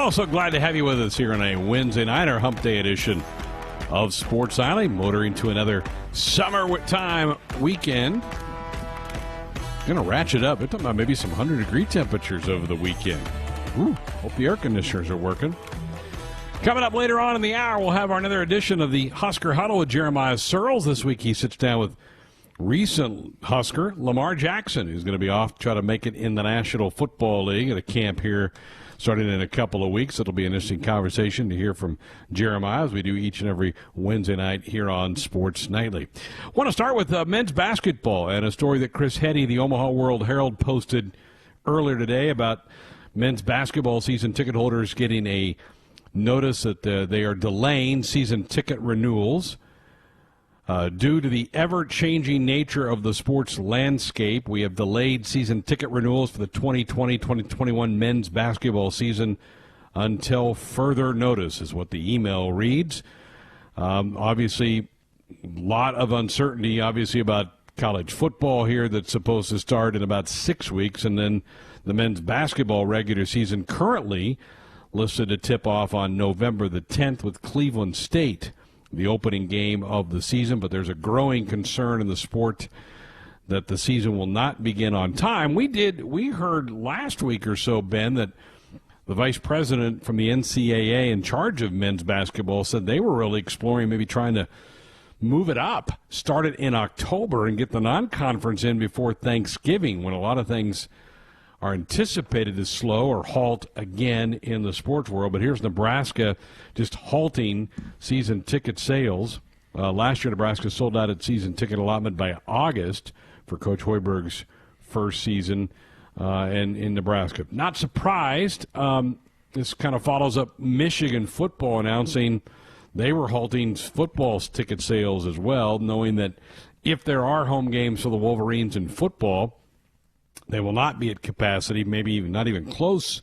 Well, so glad to have you with us here on a Wednesday night, our Hump Day edition of Sports Alley, motoring to another summer time weekend. Going to ratchet up. We're talking about maybe some 100-degree temperatures over the weekend. Ooh, hope the air conditioners are working. Coming up later on in the hour, we'll have another edition of the Husker Huddle with Jeremiah Searles. This week he sits down with recent Husker Lamar Jackson, who's going to be off to try to make it in the National Football League at a camp here starting in a couple of weeks. It'll be an interesting conversation to hear from Jeremiah, as we do each and every Wednesday night here on Sports Nightly. I want to start with men's basketball and a story that Chris Heddy, the Omaha World Herald, posted earlier today about men's basketball season ticket holders getting a notice that they are delaying season ticket renewals. Due to the ever-changing nature of the sports landscape, we have delayed season ticket renewals for the 2020-2021 men's basketball season until further notice, is what the email reads. Obviously, a lot of uncertainty, obviously, about college football here that's supposed to start in about 6 weeks, and then the men's basketball regular season currently listed to tip off on November the 10th with Cleveland State, the opening game of the season. But there's a growing concern in the sport that the season will not begin on time. We heard last week or so, Ben, that the vice president from the NCAA in charge of men's basketball said they were really exploring maybe trying to move it up, start it in October, and get the non-conference in before Thanksgiving, when a lot of things are anticipated to slow or halt again in the sports world. But here's Nebraska just halting season ticket sales. Last year, Nebraska sold out its season ticket allotment by August for Coach Hoiberg's first season in Nebraska. Not surprised. This kind of follows up Michigan football announcing they were halting football ticket sales as well, knowing that if there are home games for the Wolverines in football, they will not be at capacity, maybe even not even close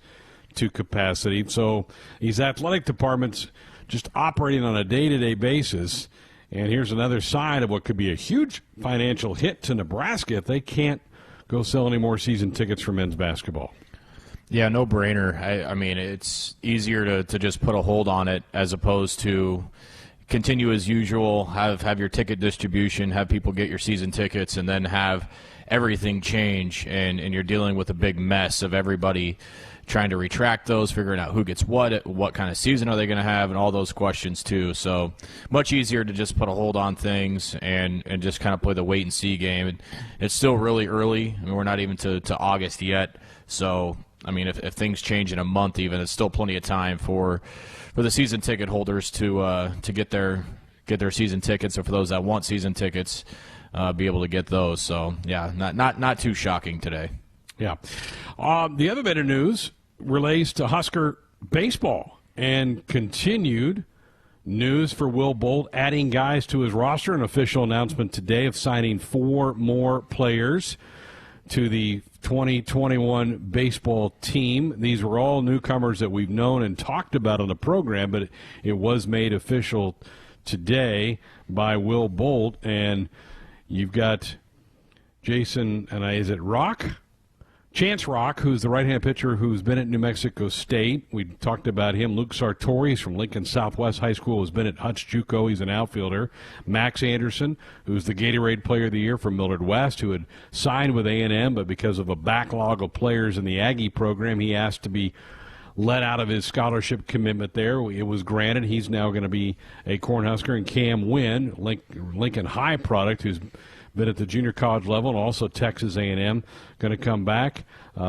to capacity. So these athletic departments just operating on a day-to-day basis. And here's another side of what could be a huge financial hit to Nebraska if they can't go sell any more season tickets for men's basketball. Yeah, no brainer. I mean, it's easier to just put a hold on it as opposed to continue as usual, have your ticket distribution, have people get your season tickets, and then have everything change, and you're dealing with a big mess of everybody trying to retract those, figuring out who gets what kind of season are they going to have, and all those questions too. So much easier to just put a hold on things and just kind of play the wait-and-see game. And it's still really early. I mean, we're not even to August yet. So, I mean, if things change in a month even, it's still plenty of time for the season ticket holders to get their season tickets, or for those that want season tickets, be able to get those. So, yeah, not too shocking today. Yeah. The other bit of news relates to Husker baseball and continued news for Will Bolt adding guys to his roster. An official announcement today of signing 4 more players to the 2021 baseball team. These were all newcomers that we've known and talked about on the program, but it was made official today by Will Bolt. And you've got Jason, and is it Rock? Chance Rock, who's the right-hand pitcher who's been at New Mexico State. We talked about him. Luke Sartori from Lincoln Southwest High School, has been at Hutch JUCO. He's an outfielder. Max Anderson, who's the Gatorade Player of the Year from Millard West, who had signed with A&M, but because of a backlog of players in the Aggie program, he asked to be let out of his scholarship commitment there. It was granted. He's now going to be a Cornhusker. And Cam Wynn, Lincoln High product, who's been at the junior college level, and also Texas A&M, going to come back.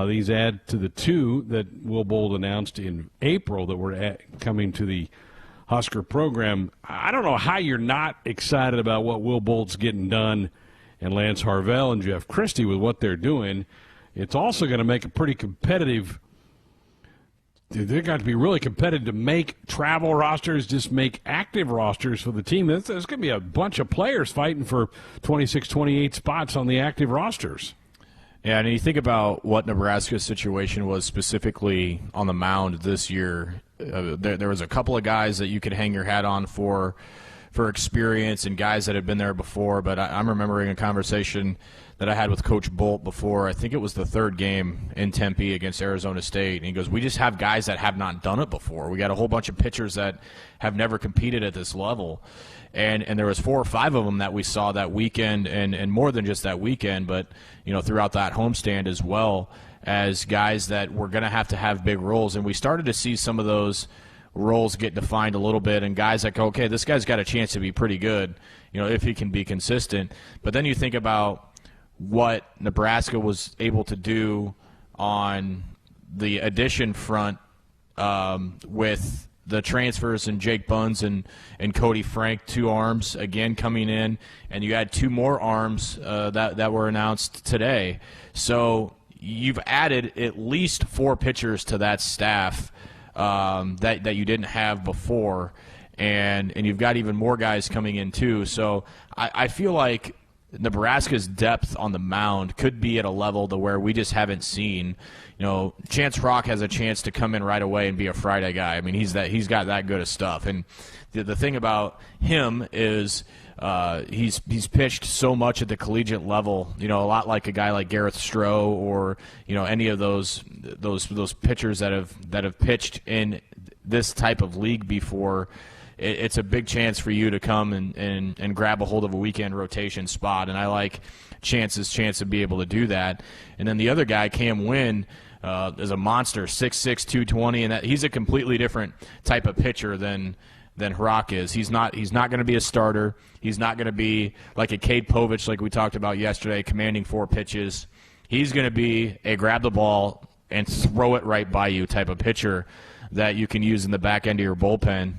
These add to the 2 that Will Bolt announced in April that were coming to the Husker program. I don't know how you're not excited about what Will Bolt's getting done, and Lance Harvell and Jeff Christie with what they're doing. It's also going to make a pretty competitive. They're going to be really competitive to make travel rosters, just make active rosters for the team. There's going to be a bunch of players fighting for 26, 28 spots on the active rosters. Yeah, and you think about what Nebraska's situation was specifically on the mound this year. There was a couple of guys that you could hang your hat on for for experience and guys that had been there before. But I'm remembering a conversation that I had with Coach Bolt before. I think it was the third game in Tempe against Arizona State. And he goes, we just have guys that have not done it before. We got a whole bunch of pitchers that have never competed at this level. And there was 4 or 5 of them that we saw that weekend, and more than just that weekend, but throughout that homestand as well, as guys that were going to have big roles. And we started to see some of those roles get defined a little bit, and guys that go, okay, this guy's got a chance to be pretty good, if he can be consistent. But then you think about what Nebraska was able to do on the addition front with the transfers and Jake Buns and Cody Frank, 2 arms again coming in, and you had 2 more arms that were announced today. So you've added at least 4 pitchers to that staff that you didn't have before, and you've got even more guys coming in too. So I feel like Nebraska's depth on the mound could be at a level to where we just haven't seen. Chance Rock has a chance to come in right away and be a Friday guy. I mean, he's got that good of stuff. And the thing about him is he's pitched so much at the collegiate level. A lot like a guy like Gareth Stroh or any of those pitchers that have pitched in this type of league before. It's a big chance for you to come and grab a hold of a weekend rotation spot, and I like Chance's chance to be able to do that. And then the other guy, Cam Wynn, is a monster, 6'6", 220, and he's a completely different type of pitcher than Hrock is. He's not going to be a starter. He's not going to be like a Cade Povich like we talked about yesterday, commanding 4 pitches. He's going to be a grab the ball and throw it right by you type of pitcher that you can use in the back end of your bullpen.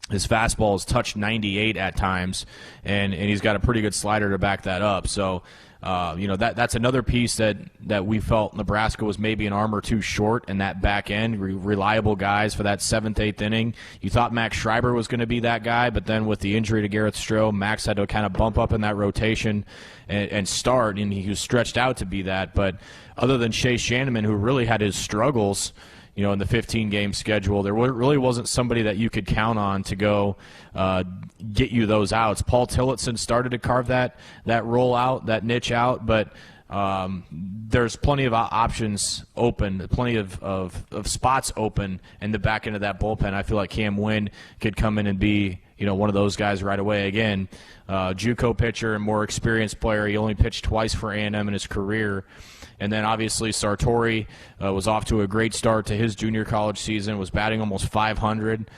His fastball is touched 98 at times, and he's got a pretty good slider to back that up. So, that's another piece that we felt Nebraska was maybe an arm or 2 short in that back end, reliable guys for that 7th, 8th inning. You thought Max Schreiber was going to be that guy, but then with the injury to Gareth Stroh, Max had to kind of bump up in that rotation and start, and he was stretched out to be that. But other than Shea Shanneman, who really had his struggles, in the 15-game schedule, there really wasn't somebody that you could count on to go get you those outs. Paul Tillotson started to carve that role out, that niche out, but there's plenty of options open, plenty of spots open in the back end of that bullpen. I feel like Cam Wynn could come in and be one of those guys right away. Again, JUCO pitcher and more experienced player. He only pitched twice for A&M in his career. And then obviously Sartori was off to a great start to his junior college season, was batting almost 500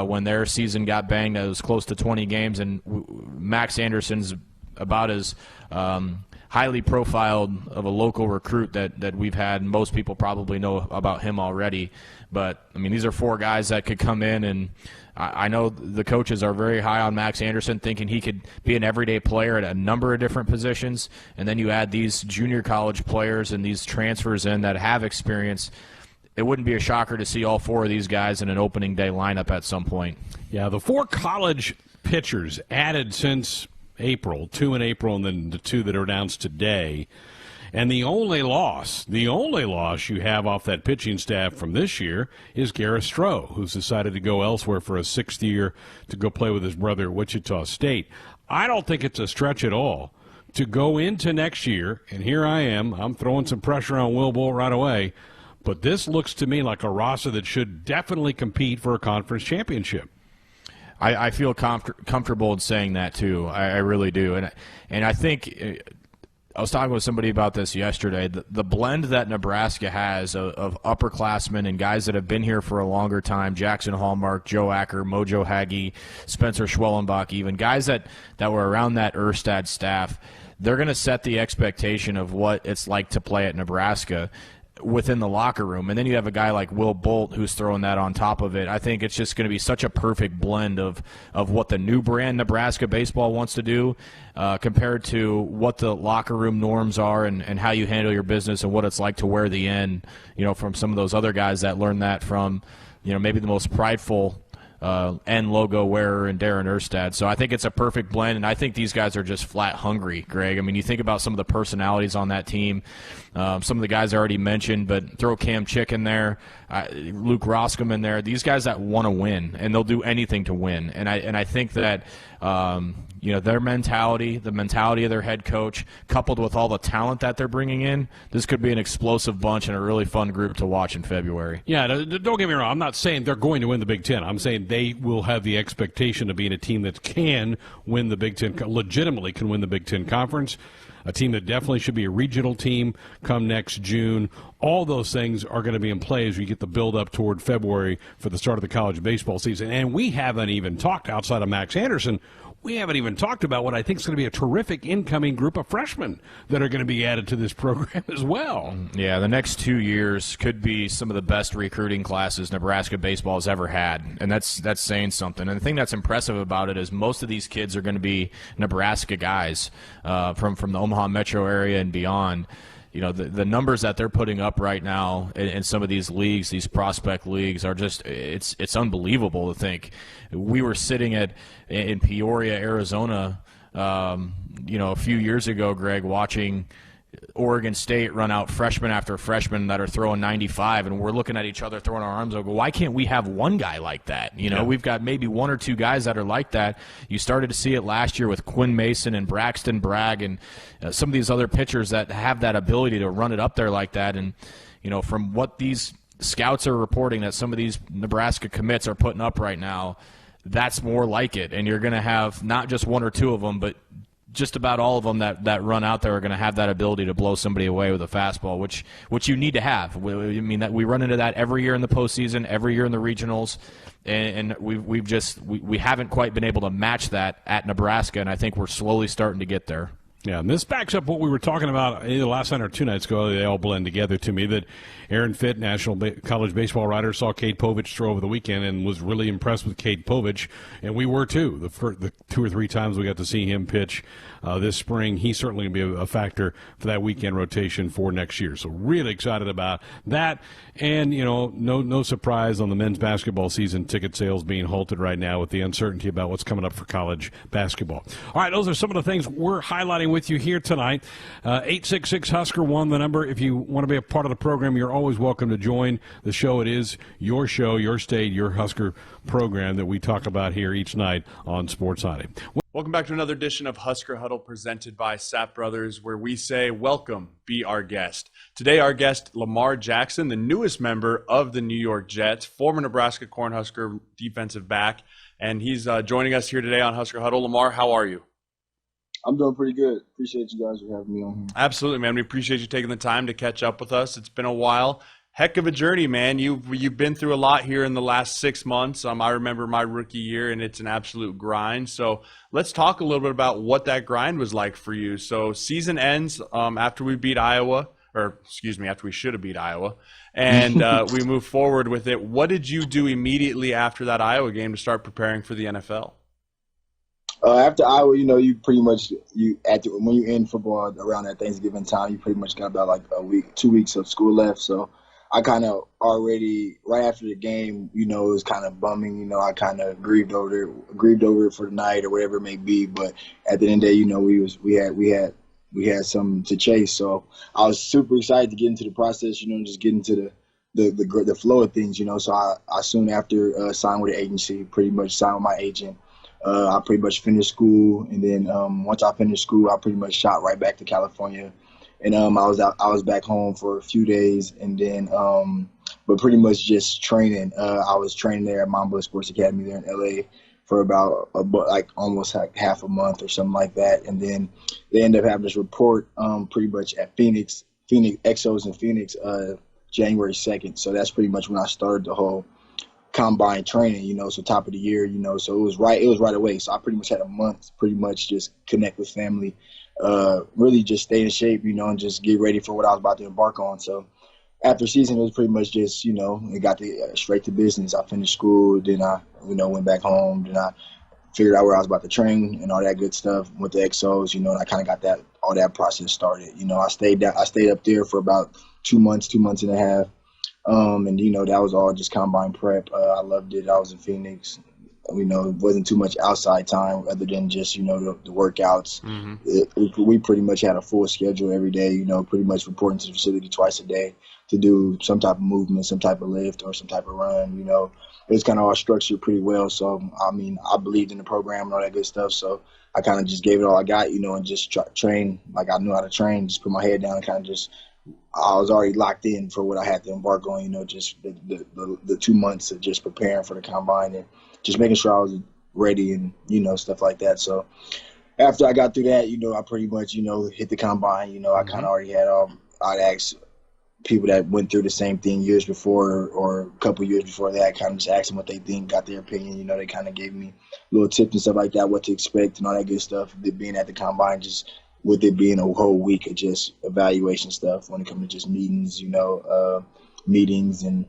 when their season got banged. It was close to 20 games, and Max Anderson's about as highly profiled of a local recruit that we've had. Most people probably know about him already. But, I mean, these are 4 guys that could come in, and I know the coaches are very high on Max Anderson, thinking he could be an everyday player at a number of different positions. And then you add these junior college players and these transfers in that have experience. It wouldn't be a shocker to see all 4 of these guys in an opening day lineup at some point. Yeah, the 4 college pitchers added since April, 2 in April and then the 2 that are announced today. And the only loss you have off that pitching staff from this year is Gareth Stroh, who's decided to go elsewhere for a 6th year to go play with his brother at Wichita State. I don't think it's a stretch at all to go into next year, and here I'm throwing some pressure on Will Bolt right away, but this looks to me like a roster that should definitely compete for a conference championship. I feel comfortable in saying that too. I really do, and I think I was talking with somebody about this yesterday. The blend that Nebraska has of upperclassmen and guys that have been here for a longer time, Jackson Hallmark, Joe Acker, Mojo Hagge, Spencer Schwellenbach, even guys that were around that Erstad staff, they're going to set the expectation of what it's like to play at Nebraska within the locker room. And then you have a guy like Will Bolt who's throwing that on top of it. I think it's just going to be such a perfect blend of what the new brand Nebraska baseball wants to do compared to what the locker room norms are and how you handle your business and what it's like to wear the N, from some of those other guys that learned that from, maybe the most prideful N logo wearer and Darren Erstad. So I think it's a perfect blend, and I think these guys are just flat hungry, Greg. I mean, you think about some of the personalities on that team, some of the guys I already mentioned, but throw Cam Chick in there, Luke Roscom in there. These guys that want to win, and they'll do anything to win. And I think that their mentality, the mentality of their head coach, coupled with all the talent that they're bringing in, this could be an explosive bunch and a really fun group to watch in February. Yeah, don't get me wrong. I'm not saying they're going to win the Big Ten. I'm saying they will have the expectation of being a team that can win the Big Ten, legitimately can win the Big Ten Conference, a team that definitely should be a regional team come next June. All those things are going to be in play as we get the build-up toward February for the start of the college baseball season. And we haven't even talked, outside of Max Anderson, we haven't even talked about what I think is going to be a terrific incoming group of freshmen that are going to be added to this program as well. Yeah, the next 2 years could be some of the best recruiting classes Nebraska baseball has ever had, and that's saying something. And the thing that's impressive about it is most of these kids are going to be Nebraska guys from the Omaha metro area and beyond. You know, the numbers that they're putting up right now in some of these leagues, these prospect leagues, are just it's unbelievable to think. We were sitting in Peoria, Arizona, a few years ago, Greg, watching Oregon State run out freshman after freshman that are throwing 95, and we're looking at each other throwing our arms over. Why can't we have one guy like that? We've got maybe one or two guys that are like that. You started to see it last year with Quinn Mason and Braxton Bragg and some of these other pitchers that have that ability to run it up there like that. And, from what these scouts are reporting that some of these Nebraska commits are putting up right now, that's more like it. And you're going to have not just one or two of them, but just about all of them that run out there are going to have that ability to blow somebody away with a fastball, which you need to have. I mean, that we run into that every year in the postseason, every year in the regionals, and we haven't quite been able to match that at Nebraska, and I think we're slowly starting to get there. Yeah, and this backs up what we were talking about either last night or 2 nights ago. They all blend together to me. That Aaron Fitt, National College Baseball writer, saw Cade Povich throw over the weekend and was really impressed with Cade Povich, and we were too. The 2 or 3 times we got to see him pitch this spring, he's certainly going to be a factor for that weekend rotation for next year. So really excited about that. And, no surprise on the men's basketball season, ticket sales being halted right now with the uncertainty about what's coming up for college basketball. All right, those are some of the things we're highlighting with you here tonight. 866-HUSKER-1, the number. If you want to be a part of the program, you're always welcome to join the show. It is your show, your state, your Husker program that we talk about here each night on Sports Sunday. Welcome back to another edition of Husker Huddle presented by Sapp Brothers, where we say, welcome, be our guest. Today, our guest, Lamar Jackson, the newest member of the New York Jets, former Nebraska Cornhusker defensive back, and he's joining us here today on Husker Huddle. Lamar, how are you? I'm doing pretty good. Appreciate you guys for having me on here. Absolutely, man. We appreciate you taking the time to catch up with us. It's been a while. Heck of a journey, man. You've been through a lot here in the last 6 months. I remember my rookie year, and it's an absolute grind. So let's talk a little bit about what that grind was like for you. So season ends after we beat Iowa, after we should have beat Iowa, and we move forward with it. What did you do immediately after that Iowa game to start preparing for the NFL? After Iowa, you pretty much when you end football around that Thanksgiving time, you pretty much got about like 2 weeks of school left. So I kind of already right after the game, it was kind of bumming. I kind of grieved over it for the night or whatever it may be. But at the end of the day, we had something to chase. So I was super excited to get into the process. Just get into the flow of things. So I soon after signed with the agency, pretty much signed with my agent. I pretty much finished school, and then once I finished school, I pretty much shot right back to California, and I was back home for a few days, and then but pretty much just training. I was training there at Mamba Sports Academy there in LA for about almost half a month or something like that, and then they ended up having this report pretty much at Phoenix Exos in Phoenix January 2nd. So that's pretty much when I started the whole combine training, so top of the year, so it was right away. So I pretty much had a month, pretty much just connect with family, really just stay in shape, and just get ready for what I was about to embark on. So after season, it was pretty much just, it got straight to business. I finished school, then I, went back home, then I figured out where I was about to train and all that good stuff with the Exos, and I kind of got all that process started. I stayed up there for about 2 months and a half. And that was all just combine prep. I loved it. I was in Phoenix, it wasn't too much outside time other than just, the workouts. We pretty much had a full schedule every day, pretty much reporting to the facility twice a day to do some type of movement, some type of lift, or some type of run. It was kind of all structured pretty well. So, I believed in the program and all that good stuff. So I kind of just gave it all I got, and just train like I knew how to train, just put my head down and kind of just – I was already locked in for what I had to embark on, just the 2 months of just preparing for the combine and just making sure I was ready and, stuff like that. So after I got through that, I pretty much, hit the combine. I kind of already had I'd asked people that went through the same thing years before or a couple years before that, kind of just asked them what they think, got their opinion. They kind of gave me little tips and stuff like that, what to expect and all that good stuff. Being at the combine, just with it being a whole week of just evaluation stuff when it comes to just meetings, meetings and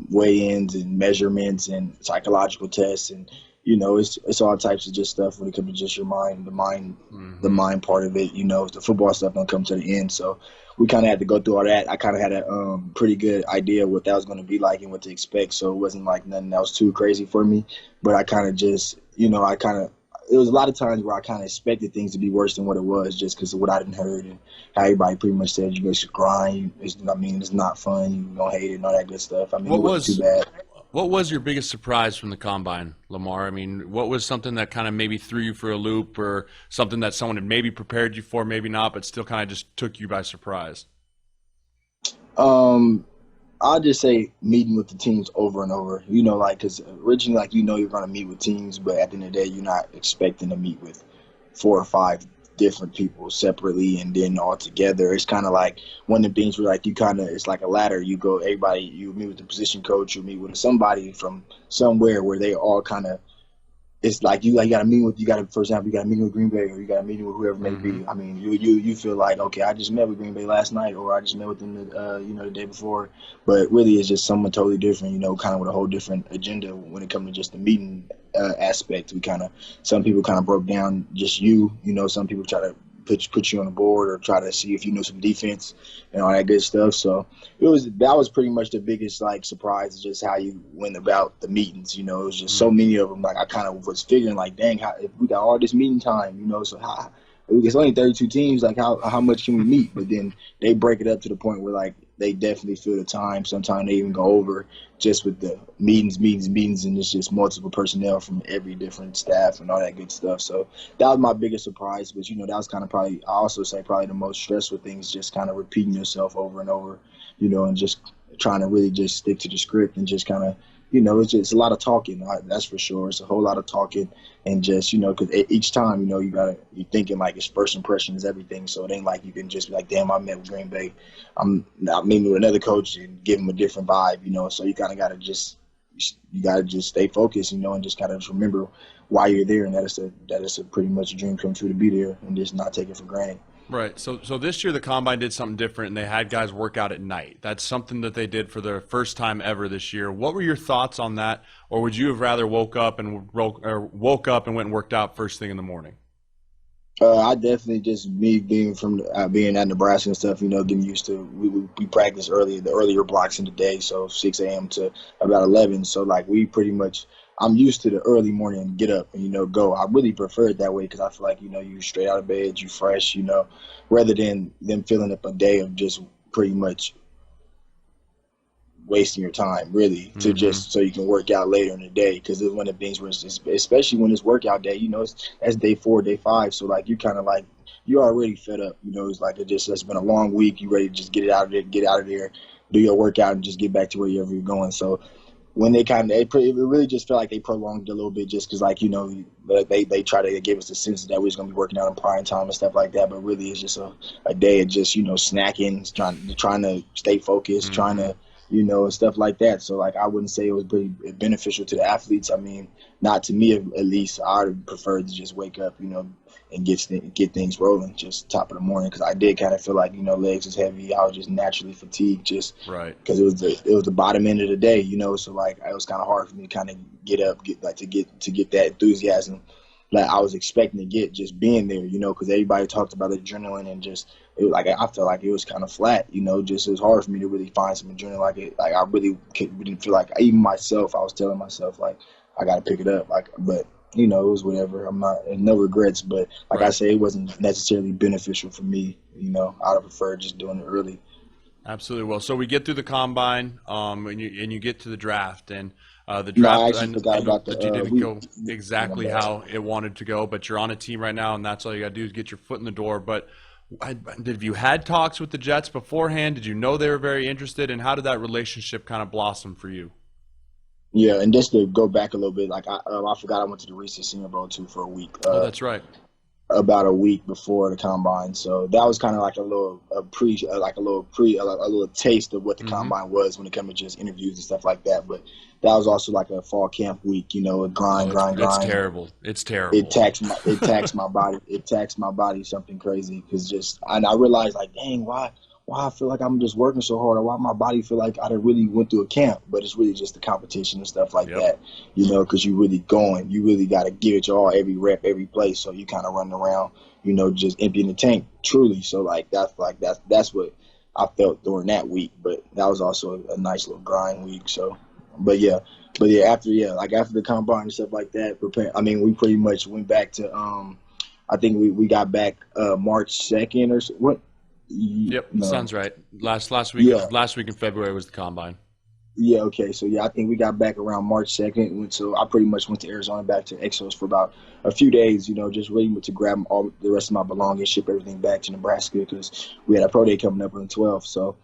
weigh-ins and measurements and psychological tests and it's all types of just stuff when it comes to just your mind, the mind part of it. The football stuff don't come to the end, so we kind of had to go through all that. I kind of had a pretty good idea what that was going to be like and what to expect, so it wasn't like nothing that was too crazy for me. But I kind of just, it was a lot of times where I kind of expected things to be worse than what it was just because of what I didn't heard and how everybody pretty much said you should grind. It's not fun. You're going to hate it and all that good stuff. It wasn't too bad. What was your biggest surprise from the combine, Lamar? What was something that kind of maybe threw you for a loop or something that someone had maybe prepared you for, maybe not, but still kind of just took you by surprise? I'll just say meeting with the teams over and over, because originally, you're going to meet with teams, but at the end of the day, you're not expecting to meet with 4 or 5 different people separately and then all together. It's kind of like one of the things where it's like a ladder. You go, everybody, you meet with the position coach, you meet with somebody from somewhere where they all kind of, it's like you got to meet with, for example, you got a meeting with Green Bay or you got a meeting with whoever it may be. You feel like, okay, I just met with Green Bay last night or I just met with them, the day before. But really it's just someone totally different, kind of with a whole different agenda when it comes to just the meeting aspect. Some people kind of broke down just some people try to put you on the board or try to see if you know some defense and all that good stuff. So that was pretty much the biggest surprise, is just how you went about the meetings. It was just so many of them. I kind of was figuring dang, if we got all this meeting time, so how it's only 32 teams, how much can we meet? But then they break it up to the point where they definitely fill the time. Sometimes they even go over just with the meetings, and it's just multiple personnel from every different staff and all that good stuff. So that was my biggest surprise. But, that was kind of probably the most stressful thing, is just kind of repeating yourself over and over, and just trying to really just stick to the script and just kind of, it's just a lot of talking. That's for sure. It's a whole lot of talking and just, because each time, you're thinking it's first impression is everything. So it ain't like you can just be like, damn, I met with Green Bay. I'm meeting with another coach and give him a different vibe, So you kind of got to just stay focused, and just kind of remember why you're there. And that is a pretty much a dream come true to be there and just not take it for granted. Right. So this year the Combine did something different, and they had guys work out at night. That's something that they did for the first time ever this year. What were your thoughts on that, or would you have rather woke up and went and worked out first thing in the morning? I definitely just me being being at Nebraska and stuff, getting used to we practice early, the earlier blocks in the day, so 6 a.m. to about 11. So we pretty much. I'm used to the early morning get up and, go. I really prefer it that way because I feel like, you're straight out of bed, you fresh, rather than them filling up a day of just pretty much wasting your time, really, to just so you can work out later in the day. Because it's one of the things where it's just, especially when it's workout day, that's day 4, day 5. So, you kind of you're already fed up. It's been a long week. You ready to just get out of there, do your workout and just get back to wherever you're going. So, when it really just felt like they prolonged it a little bit just because, they try to give us the sense that we was going to be working out in prime time and stuff like that. But really, it's just a day of just, snacking, trying to stay focused, trying to, and stuff like that. So, I wouldn't say it was pretty beneficial to the athletes. Not to me, at least. I would prefer to just wake up, and get things rolling just top of the morning, because I did kind of feel like, legs was heavy. I was just naturally fatigued just right because it was the bottom end of the day, so it was kind of hard for me to kind of get up, to get that enthusiasm, that I was expecting to get just being there, because everybody talked about adrenaline and just it was like I felt like it was kind of flat, just it was hard for me to really find some adrenaline. Like I really didn't feel like even myself. I was telling myself like I got to pick it up, but. It was whatever. I'm not, and no regrets, but like I say, it wasn't necessarily beneficial for me. I'd have preferred just doing it early. Absolutely. Well, so we get through the combine, and you get to the draft, and the draft. No, I actually forgot about the. You didn't go exactly how it wanted to go, but you're on a team right now, and that's all you got to do is get your foot in the door. But have you had talks with the Jets beforehand? Did you know they were very interested, and how did that relationship kind of blossom for you? Yeah, and just to go back a little bit, like I forgot I went to the Reese's Senior Bowl too for a week. That's right. About a week before the combine, so that was kind of like a little taste of what the combine was when it comes to just interviews and stuff like that. But that was also like a fall camp week, a grind. It's terrible. It's terrible. It taxed my body. It taxed my body something crazy because I realized like, dang, why I feel like I'm just working so hard, or why my body feel like I really went through a camp, but it's really just the competition and stuff like that, because you really got to give it your all, every rep, every play, so you kind of running around, just emptying the tank, truly. So that's what I felt during that week, but that was also a nice little grind week. So, but after the combine and stuff like that, we pretty much went back to, I think we got back March 2nd or what. Yep, sounds right. Last week, last week in February was the combine. Yeah, okay. So I think we got back around March 2nd. So I pretty much went to Arizona, back to Exos for about a few days. Just really to grab all the rest of my belongings, ship everything back to Nebraska because we had a pro day coming up on the 12th. So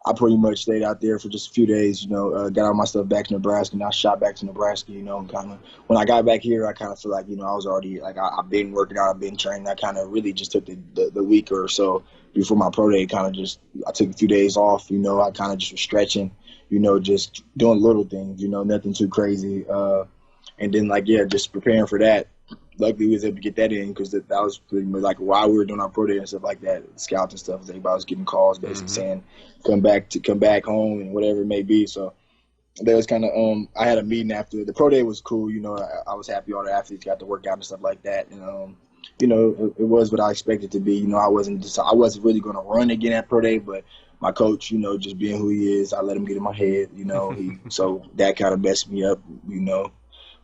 I pretty much stayed out there for just a few days. Got all my stuff back to Nebraska, and I shot back to Nebraska. And kind of when I got back here, I kind of feel like I was already like I've been working out, I've been training. I kind of really just took the week or so before my pro day. I took a few days off. I kind of just was stretching. Just doing little things. Nothing too crazy. And then just preparing for that. Luckily, we was able to get that in because that was pretty much like while we were doing our pro day and stuff like that, scouts and stuff. Everybody was getting calls basically saying come back home and whatever it may be. So that was kind of I had a meeting after the pro day was cool. I was happy all the athletes got to work out and stuff like that. And it was what I expected it to be. I wasn't really going to run again at pro day, but my coach, just being who he is, I let him get in my head. So that kind of messed me up.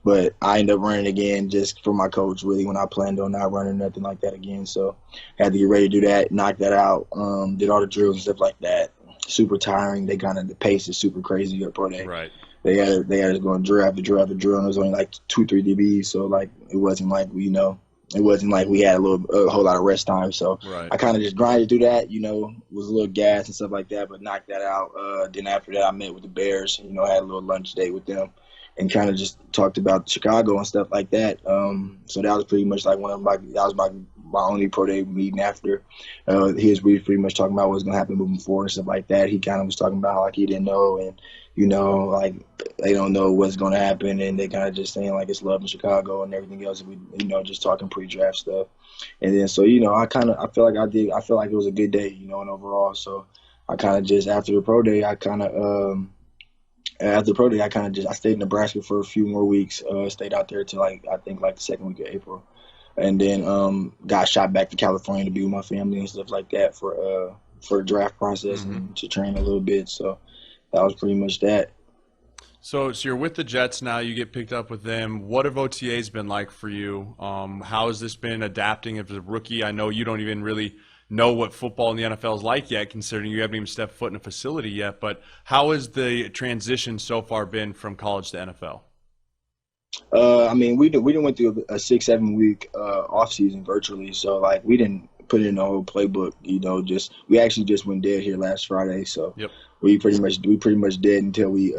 But I ended up running again just for my coach, really, when I planned on not running nothing like that again. So I had to get ready to do that, knock that out, did all the drills and stuff like that. Super tiring. The pace is super crazy at pro day. Right. They had us going drill after drill after drill, and it was only like 2-3 DBs. So it wasn't like we had a whole lot of rest time. So I kind of just grinded through that, was a little gas and stuff like that, but knocked that out. Then after that, I met with the Bears, had a little lunch date with them and kind of just talked about Chicago and stuff like that. So that was pretty much like my only pro day meeting after. We was pretty much talking about what's going to happen moving forward and stuff like that. He kind of was talking about like he didn't know and, like they don't know what's going to happen, and they kind of just saying like it's love in Chicago and everything else. We, just talking pre-draft stuff, and then so I feel like it was a good day, and overall. So I kind of just after the pro day, I stayed in Nebraska for a few more weeks. Stayed out there till I think the second week of April, and then got shot back to California to be with my family and stuff like that for a draft process and to train a little bit. So that was pretty much that. So you're with the Jets now. You get picked up with them. What have OTAs been like for you? How has this been adapting as a rookie? I know you don't even really know what football in the NFL is like yet, considering you haven't even stepped foot in a facility yet. But how has the transition so far been from college to NFL? We didn't went through a 6-7 week off season virtually, so we didn't put in the whole playbook. We actually just went dead here last Friday, so we pretty much did until we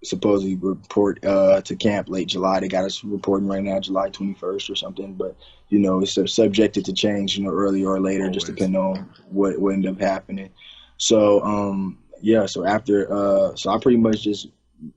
supposedly report to camp late July. They got us reporting right now July 21st or something, but it's subjected to change earlier or later. Always. Just depending on what ended up happening. So so after so I pretty much just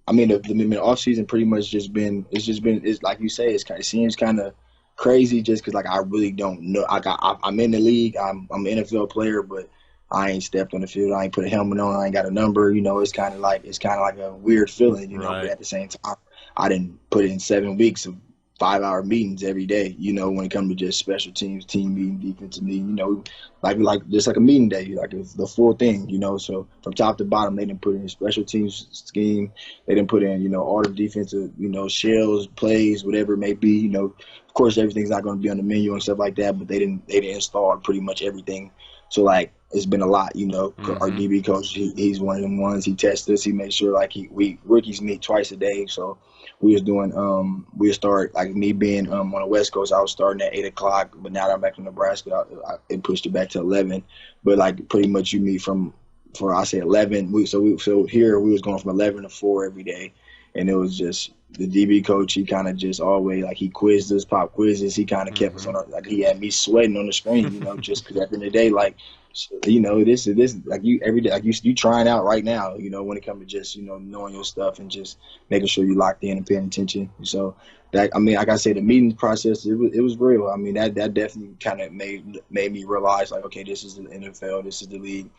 the off season pretty much it's like you say, it seems kind of crazy just because I really don't know. I'm in the league, I'm an NFL player, but I ain't stepped on the field. I ain't put a helmet on. I ain't got a number. It's kind of like a weird feeling, But at the same time, I didn't put in 7 weeks of 5-hour meetings every day, when it comes to just special teams, team meeting, defensive meeting, like just like a meeting day, like it's the full thing, so from top to bottom, they didn't put in a special teams scheme. They didn't put in, all the defensive, shells, plays, whatever it may be, of course, everything's not going to be on the menu and stuff like that, but they didn't install pretty much everything. So like, it's been a lot, Our DB coach, he's one of them ones. He tests us. He makes sure like we rookies meet twice a day. So we was doing we start like me being on the West Coast. I was starting at 8:00, but now that I'm back in Nebraska, it pushed it back to 11. But like pretty much you meet for I say 11. So here we was going from 11 to 4 every day, and it was just the DB coach. He kind of just always like he quizzed us, pop quizzes. He kind of kept us on like he had me sweating on the screen, just because at the end of the day, like. This like you every day, like you trying out right now, when it comes to just, knowing your stuff and just making sure you locked in and paying attention. So that, like I say, the meeting process, it was real. I mean, that definitely kind of made me realize like, okay, this is the NFL, this is the league.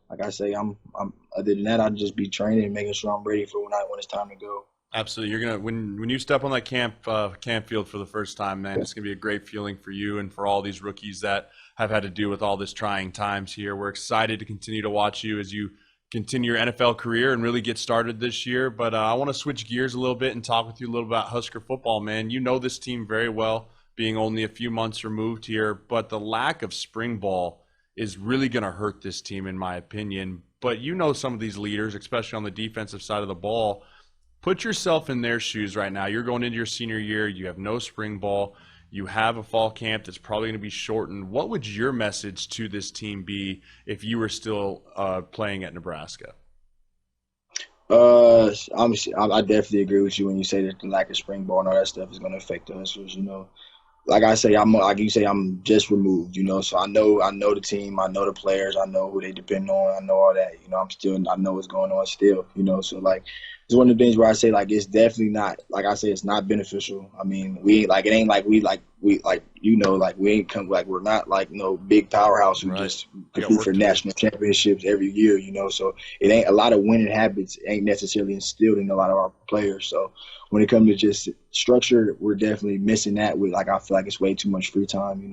Like I say, I'm other than that, I'd just be training and making sure I'm ready for when it's time to go. Absolutely. You're gonna when you step on that camp field for the first time, man, it's gonna be a great feeling for you and for all these rookies that have had to deal with all this trying times here. We're excited to continue to watch you as you continue your NFL career and really get started this year. But I want to switch gears a little bit and talk with you a little about Husker football, man. You know this team very well, being only a few months removed here, but the lack of spring ball is really going to hurt this team, in my opinion. But some of these leaders, especially on the defensive side of the ball. Put yourself in their shoes right now. You're going into your senior year. You have no spring ball. You have a fall camp that's probably going to be shortened. What would your message to this team be if you were still playing at Nebraska? I definitely agree with you when you say that the lack of spring ball and all that stuff is going to affect the Huskers. Like I say, I'm just removed. So I know the team, I know the players, I know who they depend on, I know all that. I know what's going on still. So like. It's one of the things where I say like it's definitely not, like I say, it's not beneficial. I mean, we like it ain't like we ain't come like we're not like no big powerhouse who just compete for national championships every year. So it ain't a lot of winning habits ain't necessarily instilled in a lot of our players. So when it comes to just structure, we're definitely missing that. With like I feel like it's way too much free time.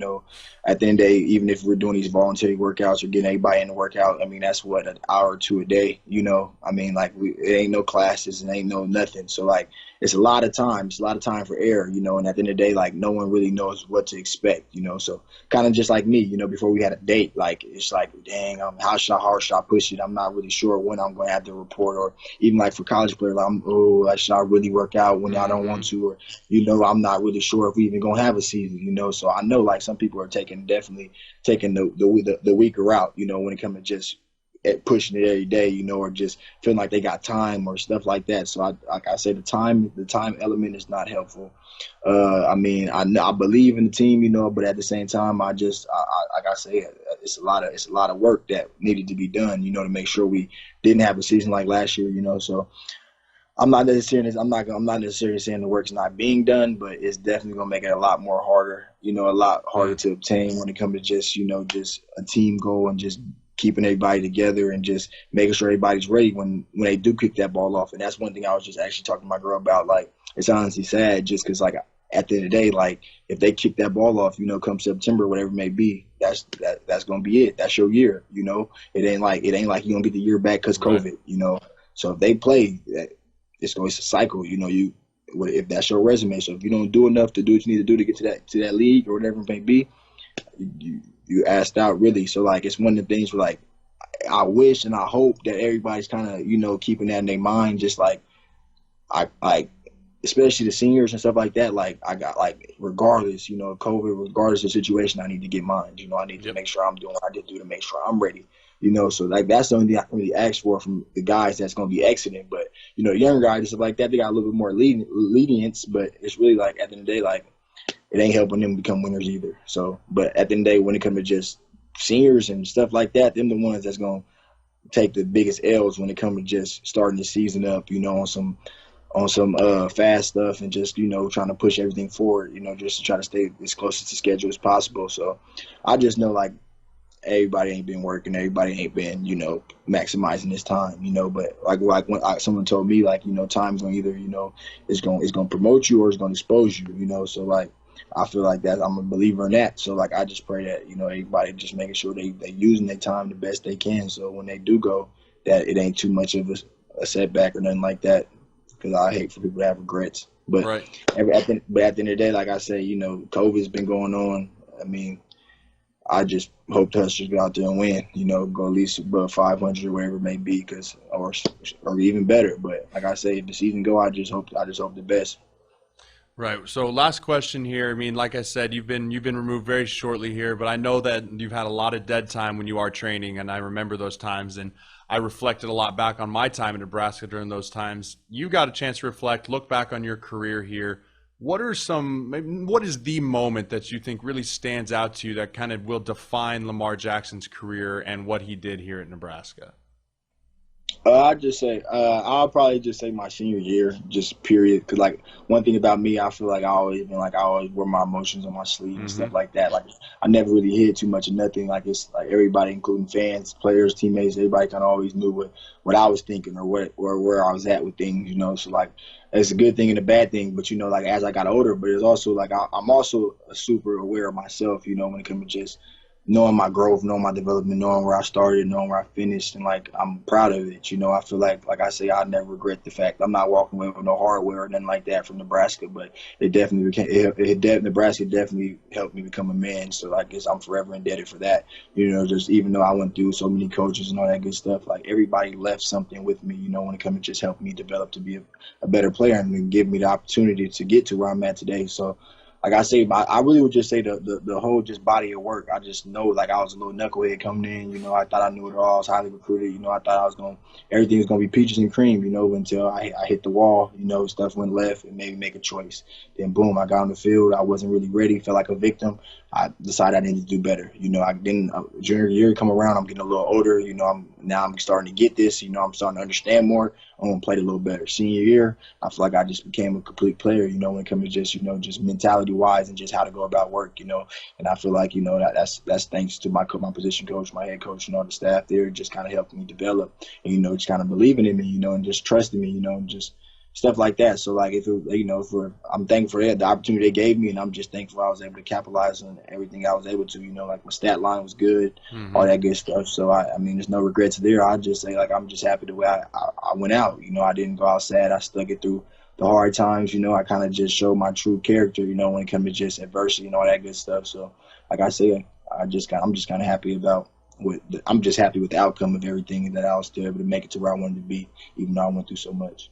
At the end of the day, even if we're doing these voluntary workouts or getting everybody in the workout, I mean that's what, an hour or two a day. I mean like it ain't no classes and ain't no nothing. So like it's a lot of time. It's a lot of time for error. And at the end of the day, like no one really knows what to expect. So kind of just like me. Before we had a date, like it's like dang, how hard should I push it? I'm not really sure when I'm going to have to report, or even like for college players, like should I really work out when I don't want to, or I'm not really sure if we even gonna have a season. So I know like some people are definitely taking the weaker route. When it comes to just pushing it every day, or just feeling like they got time or stuff like that. So like I say, the time element is not helpful. I mean, I believe in the team, but at the same time, like I say, it's a lot of work that needed to be done, to make sure we didn't have a season like last year, So I'm not necessarily saying the work's not being done, but it's definitely gonna make it a lot more harder, a lot harder to obtain when it comes to just, just a team goal and just keeping everybody together and just making sure everybody's ready when they do kick that ball off. And that's one thing I was just actually talking to my girl about. Like, it's honestly sad just because, like, at the end of the day, like, if they kick that ball off, come September, whatever it may be, that's going to be it. That's your year, It ain't like you're going to get the year back because COVID, So if they play, it's a cycle, if that's your resume. So if you don't do enough to do what you need to do to get to that league or whatever it may be, you asked out really. So like it's one of the things where like I wish and I hope that everybody's kind of keeping that in their mind, just like I like especially the seniors and stuff like that. Like I got like regardless of COVID, regardless of the situation, I need to get mine. I need to make sure I'm doing what I did do to make sure I'm ready. So like that's the only thing I can really ask for from the guys that's going to be exiting. But the younger guys and stuff like that, they got a little bit more lenience. But it's really like at the end of the day, like it ain't helping them become winners either. So, but at the end of the day, when it comes to just seniors and stuff like that, them the ones that's going to take the biggest L's when it comes to just starting the season up, on some fast stuff and just, trying to push everything forward, just to try to stay as close to the schedule as possible. So I just know like everybody ain't been working, everybody ain't been, maximizing this time, but like when someone told me, like, time's going to either, it's going to promote you or it's going to expose you, so like, I feel like that I'm a believer in that. So like, I just pray that, everybody just making sure they using their time the best they can. So when they do go, that it ain't too much of a setback or nothing like that. Because I hate for people to have regrets. But right. At the end of the day, like I said, COVID's been going on. I mean, I just hope the Huskers go out there and win. Go at least above 500 or wherever it may be, or even better. But like I say, if the season go, I just hope the best. Right. So last question here. I mean, like I said, you've been removed very shortly here, but I know that you've had a lot of dead time when you are training, and I remember those times, and I reflected a lot back on my time in Nebraska during those times. You got a chance to reflect, look back on your career here. What is the moment that you think really stands out to you that kind of will define Lamar Jackson's career and what he did here at Nebraska? I'll probably just say my senior year, just period. Because like one thing about me, I feel like I always wear my emotions on my sleeve and stuff like that. Like I never really hid too much of nothing. Like it's like everybody, including fans, players, teammates, everybody kind of always knew what I was thinking or where I was at with things. So like it's a good thing and a bad thing. But like as I got older, but it's also like I'm also super aware of myself. When it comes to just knowing my growth, knowing my development, knowing where I started, knowing where I finished, and like I'm proud of it. I feel like I say, I never regret the fact I'm not walking away with no hardware or nothing like that from Nebraska. But it definitely Nebraska definitely helped me become a man. So I guess I'm forever indebted for that. Just even though I went through so many coaches and all that good stuff, like everybody left something with me. When it comes to just helping me develop to be a better player and give me the opportunity to get to where I'm at today. So. Like I say, I really would just say the whole just body of work. I just know like I was a little knucklehead coming in. I thought I knew it all. I was highly recruited. I thought everything was gonna be peaches and cream. Until I hit the wall. Stuff went left and made me make a choice. Then boom, I got on the field. I wasn't really ready. Felt like a victim. I decided I needed to do better. I didn't. Junior year come around. I'm getting a little older. I'm starting to get this. I'm starting to understand more. I'm gonna play it a little better. Senior year, I feel like I just became a complete player. When it comes to just mentality wise and just how to go about work. And I feel like that's thanks to my position coach, my head coach, the staff there, just kind of helping me develop and just kind of believing in me, and just trusting me, and just stuff like that. So like I'm thankful for that, the opportunity they gave me, and I'm just thankful I was able to capitalize on everything I was able to. Like my stat line was good, all that good stuff. So I mean, there's no regrets there. I just say like I'm just happy the way I went out. I didn't go out sad. I stuck it through the hard times. I kind of just showed my true character. When it comes to just adversity and all that good stuff. So like I say, I'm just kind of happy about. I'm just happy with the outcome of everything, that I was still able to make it to where I wanted to be, even though I went through so much.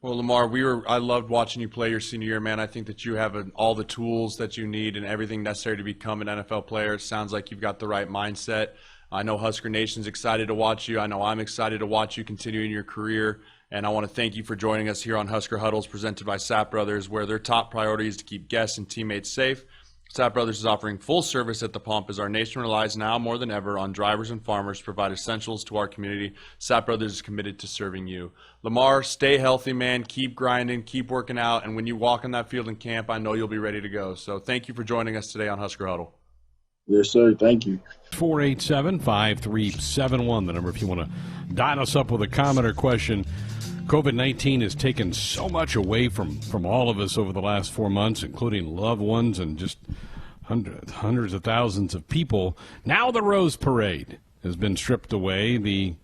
Well, Lamar, I loved watching you play your senior year, man. I think that you have all the tools that you need and everything necessary to become an NFL player. It sounds like you've got the right mindset. I know Husker Nation's excited to watch you. I know I'm excited to watch you continuing your career. And I want to thank you for joining us here on Husker Huddles presented by Sapp Brothers, where their top priority is to keep guests and teammates safe. Sapp Brothers is offering full service at the pump as our nation relies now more than ever on drivers and farmers to provide essentials to our community. Sapp Brothers is committed to serving you. Lamar, stay healthy, man. Keep grinding, keep working out, and when you walk on that field in camp, I know you'll be ready to go. So thank you for joining us today on Husker Huddle. Yes, sir. Thank you. 487-5371, the number if you want to dial us up with a comment or question. COVID-19 has taken so much away from all of us over the last 4 months, including loved ones and just hundreds of thousands of people. Now the Rose Parade has been stripped away. The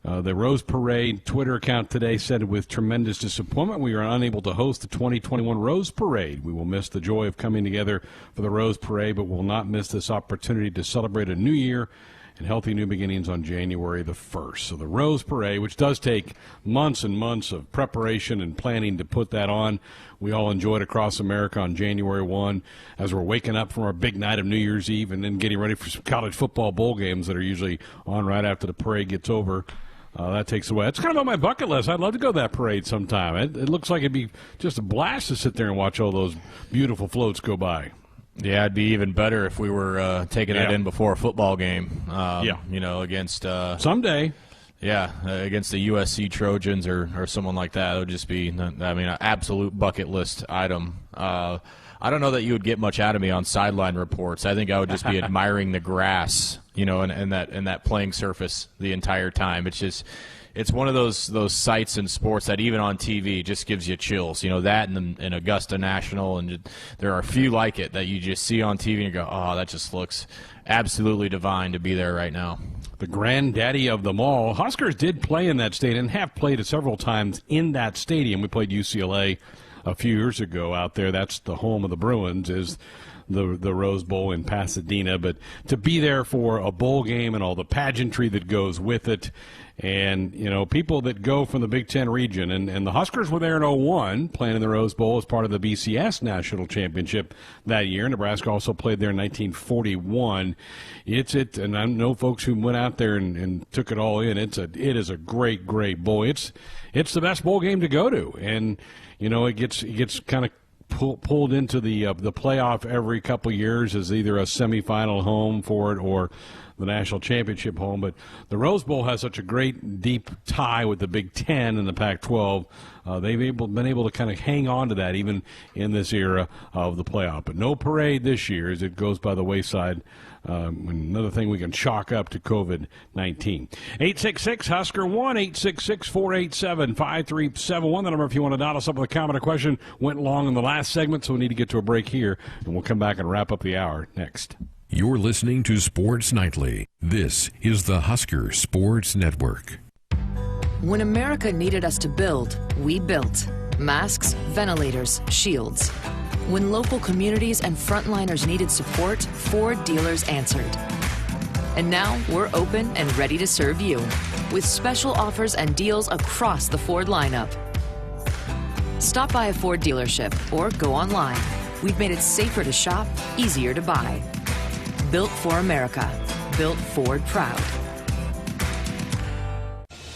Rose Parade Twitter account today said, with tremendous disappointment, we are unable to host the 2021 Rose Parade. We will miss the joy of coming together for the Rose Parade, but will not miss this opportunity to celebrate a new year and healthy new beginnings on January the 1st. So the Rose Parade, which does take months and months of preparation and planning to put that on, we all enjoyed across America on January 1 as we're waking up from our big night of New Year's Eve and then getting ready for some college football bowl games that are usually on right after the parade gets over. That takes away. It's kind of on my bucket list. I'd love to go to that parade sometime. It looks like it'd be just a blast to sit there and watch all those beautiful floats go by. Yeah, it'd be even better if we were taking that in before a football game. Against someday. Yeah, against the USC Trojans or someone like that. It would just be, an absolute bucket list item. I don't know that you would get much out of me on sideline reports. I think I would just be admiring the grass, and that playing surface the entire time. It's one of those sights in sports that even on TV just gives you chills. That in Augusta National, and there are a few like it that you just see on TV and you go, oh, that just looks absolutely divine to be there right now. The granddaddy of them all. Huskers did play in that stadium and have played it several times in that stadium. We played UCLA a few years ago out there. That's the home of the Bruins, is the Rose Bowl in Pasadena. But to be there for a bowl game and all the pageantry that goes with it, and people that go from the Big Ten region, and the Huskers were there in 2001 playing in the Rose Bowl as part of the BCS National Championship that year. Nebraska also played there in 1941. And I know folks who went out there and took it all in. It is a great bowl. It's the best bowl game to go to, and it gets kind of pulled into the playoff every couple years as either a semifinal home for it or the national championship home. But the Rose Bowl has such a great deep tie with the Big Ten and the Pac-12. They've been able to kind of hang on to that even in this era of the playoff. But no parade this year as it goes by the wayside. Another thing we can chalk up to COVID-19. 866-HUSKER 1-866-487-5371. The number if you want to dial us up with a comment or question. Went long in the last segment, so we need to get to a break here, and we'll come back and wrap up the hour next. You're listening to Sports Nightly. This is the Husker Sports Network. When America needed us to build, we built. Masks, ventilators, shields. When local communities and frontliners needed support, Ford dealers answered. And now we're open and ready to serve you with special offers and deals across the Ford lineup. Stop by a Ford dealership or go online. We've made it safer to shop, easier to buy. Built for America. Built Ford proud.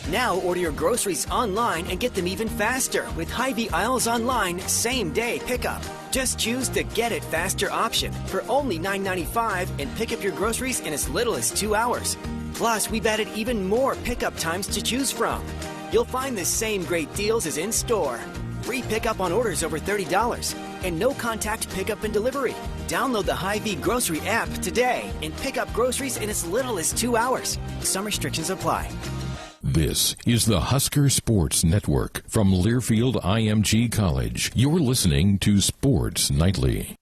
Now order your groceries online and get them even faster with Hy-Vee Aisles Online same-day pickup. Just choose the Get It Faster option for only $9.95 and pick up your groceries in as little as 2 hours. Plus, we've added even more pickup times to choose from. You'll find the same great deals as in-store. Free pickup on orders over $30 and no-contact pickup and delivery. Download the Hy-Vee Grocery app today and pick up groceries in as little as 2 hours. Some restrictions apply. This is the Husker Sports Network from Learfield IMG College. You're listening to Sports Nightly.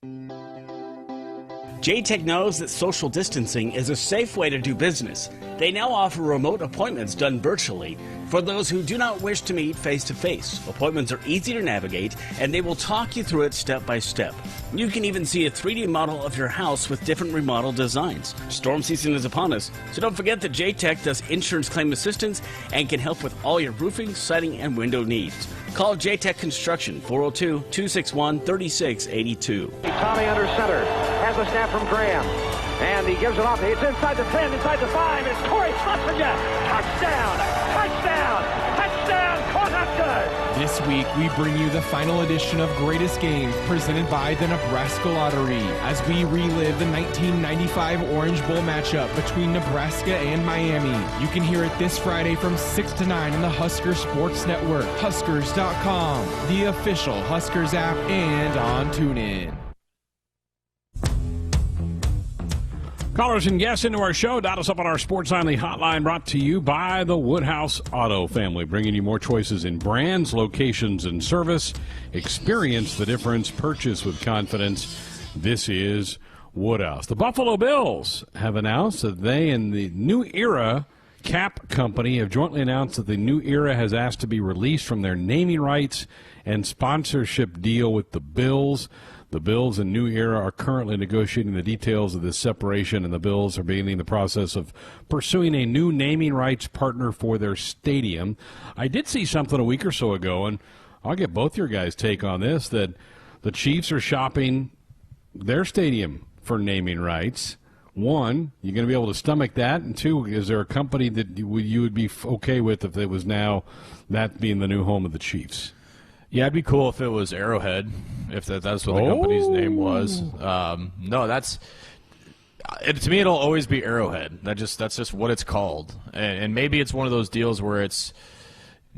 JTech knows that social distancing is a safe way to do business. They now offer remote appointments done virtually for those who do not wish to meet face-to-face. Appointments are easy to navigate, and they will talk you through it step by step. You can even see a 3D model of your house with different remodel designs. Storm season is upon us, so don't forget that JTech does insurance claim assistance and can help with all your roofing, siding, and window needs. Call JTech Construction, 402-261-3682. Tommy under center, has a snap from Graham, and he gives it off. It's inside the 10, inside the 5, it's Corey Schlesinger. Touchdown, touchdown, touchdown, Cornhuskers! This week, we bring you the final edition of Greatest Games presented by the Nebraska Lottery as we relive the 1995 Orange Bowl matchup between Nebraska and Miami. You can hear it this Friday from 6 to 9 on the Husker Sports Network, Huskers.com, the official Huskers app, and on TuneIn. Callers and guests into our show. Dial us up on our Sports Nightly hotline, brought to you by the Woodhouse Auto family, bringing you more choices in brands, locations, and service. Experience the difference. Purchase with confidence. This is Woodhouse. The Buffalo Bills have announced that they and the New Era Cap Company have jointly announced that the New Era has asked to be released from their naming rights and sponsorship deal with the Bills. The Bills and New Era are currently negotiating the details of this separation, and the Bills are beginning the process of pursuing a new naming rights partner for their stadium. I did see something a week or so ago, and I'll get both your guys' take on this, that the Chiefs are shopping their stadium for naming rights. One, you're going to be able to stomach that, and two, is there a company that you would be okay with if it was now that being the new home of the Chiefs? Yeah, it'd be cool if it was Arrowhead, if that's what the company's name was. No, To me, it'll always be Arrowhead. That's just what it's called. And maybe it's one of those deals where it's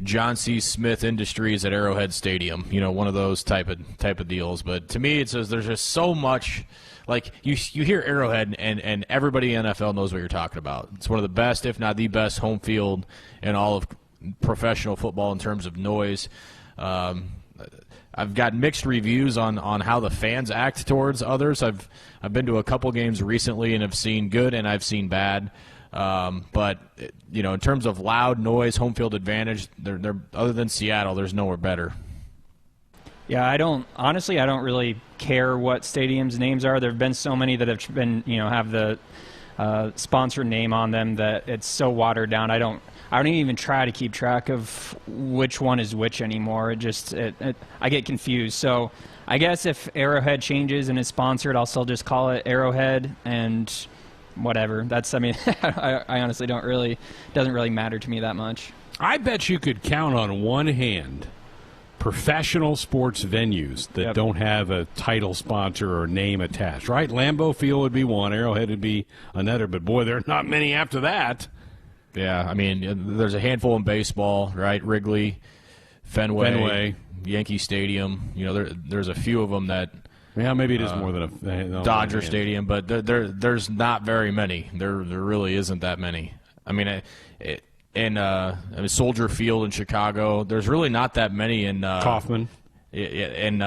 John C. Smith Industries at Arrowhead Stadium. One of those type of deals. But to me, there's just so much. Like you hear Arrowhead, and everybody in NFL knows what you're talking about. It's one of the best, if not the best, home field in all of professional football in terms of noise. I've got mixed reviews on how the fans act towards others. I've been to a couple games recently and have seen good and I've seen bad. But in terms of loud noise, home field advantage, they're other than Seattle, there's nowhere better. Yeah, I don't really care what stadiums' names are. There have been so many that have been have the sponsor name on them that it's so watered down. I don't even try to keep track of which one is which anymore. I get confused. So I guess if Arrowhead changes and is sponsored, I'll still just call it Arrowhead and whatever. I honestly doesn't really matter to me that much. I bet you could count on one hand professional sports venues that don't have a title sponsor or name attached, right? Lambeau Field would be one, Arrowhead would be another, but boy, there are not many after that. Yeah, I mean, there's a handful in baseball, right? Wrigley, Fenway, Yankee Stadium. There's a few of them that. Yeah, maybe it is more than a Dodger Stadium, but there's not very many. There really isn't that many. I mean, Soldier Field in Chicago, there's really not that many in Kauffman. In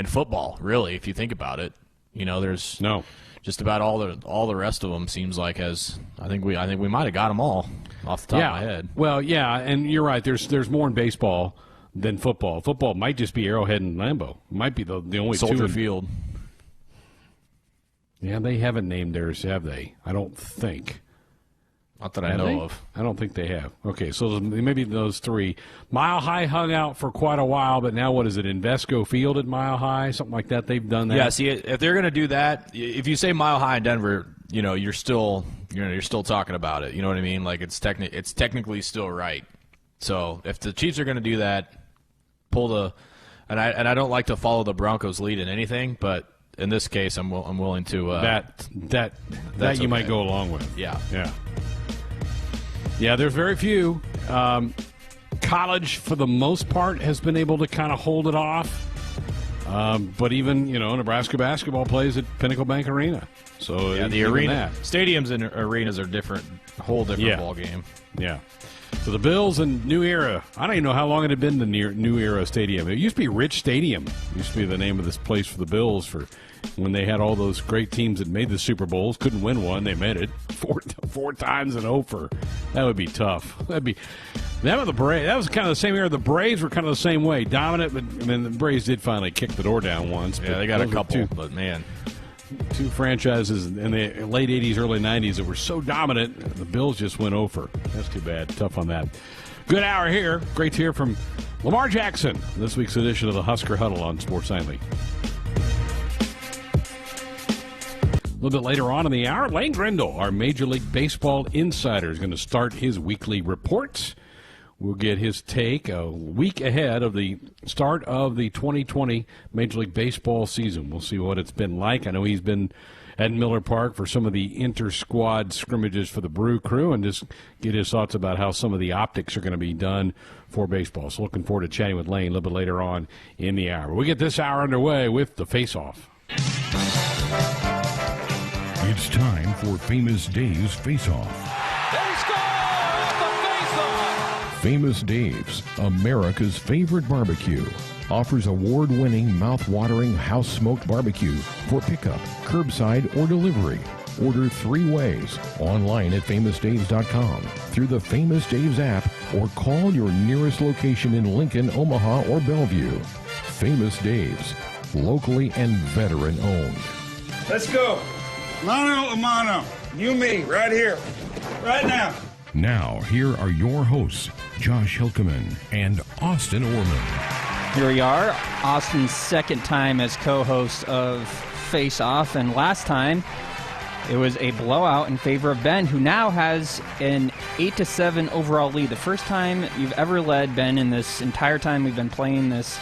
football, really, if you think about it. There's no. Just about all the rest of them seems like I think we might have got them all off the top of my head. Well, yeah, and you're right. There's more in baseball than football. Football might just be Arrowhead and Lambeau. Might be the only Soldier two. Field. Yeah, they haven't named theirs, have they? I don't think. Not that I know of. I don't think they have. Okay, so maybe those three. Mile High hung out for quite a while, but now what is it, Invesco Field at Mile High? Something like that, they've done that. Yeah, see, if they're going to do that, if you say Mile High in Denver, you're still talking about it. You know what I mean? Like it's technically still right. So if the Chiefs are going to do that, and I don't like to follow the Broncos' lead in anything, but in this case, I'm willing to that you okay. Might go along with. Yeah. Yeah, there's very few. College, for the most part, has been able to kind of hold it off. But even, Nebraska basketball plays at Pinnacle Bank Arena. So yeah, the arena, stadiums and arenas are whole different ball game. Yeah. So the Bills and New Era. I don't even know how long it had been the New Era Stadium. It used to be Rich Stadium. It used to be the name of this place for the Bills for when they had all those great teams that made the Super Bowls. Couldn't win one. They made it four times and over. That would be tough. That was the Braves. That was kind of the same era. The Braves were kind of the same way, dominant. But the Braves did finally kick the door down once. Yeah, they got a couple. But man. Two franchises in the late 80s, early 90s that were so dominant, the Bills just went over. That's too bad. Tough on that. Good hour here. Great to hear from Lamar Jackson. This week's edition of the Husker Huddle on Sports Nightly. A little bit later on in the hour, Lane Grindle, our Major League Baseball insider, is going to start his weekly reports. We'll get his take a week ahead of the start of the 2020 Major League Baseball season. We'll see what it's been like. I know he's been at Miller Park for some of the inter-squad scrimmages for the Brew Crew and just get his thoughts about how some of the optics are going to be done for baseball. So looking forward to chatting with Lane a little bit later on in the hour. We get this hour underway with the Face-Off. It's time for Famous Dave's Face-Off. Famous Dave's, America's favorite barbecue, offers award-winning, mouth-watering house-smoked barbecue for pickup, curbside, or delivery. Order 3 ways, online at famousdaves.com, through the Famous Dave's app, or call your nearest location in Lincoln, Omaha, or Bellevue. Famous Dave's, locally and veteran-owned. Let's go. Mano a mano. You, me, right here, right now. Now, here are your hosts, Josh Hilkeman and Austin Orman. Here we are, Austin's second time as co-host of Face Off, and last time it was a blowout in favor of Ben, who now has an 8-7 overall lead. The first time you've ever led, Ben, in this entire time we've been playing this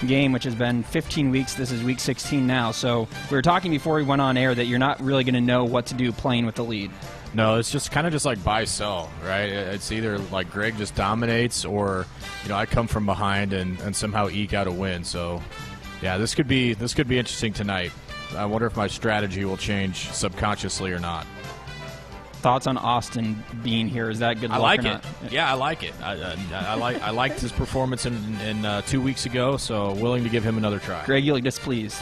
game, which has been 15 weeks. This is week 16 now. So we were talking before we went on air that you're not really going to know what to do playing with the lead. No, it's just kind of just like buy-sell, right? It's either like Greg just dominates or, I come from behind and somehow eke out a win. So, yeah, this could be interesting tonight. I wonder if my strategy will change subconsciously or not. Thoughts on Austin being here? Is that good luck? I like or it. not? Yeah, I like it. I liked his performance in 2 weeks ago, so willing to give him another try. Greg, you look displeased.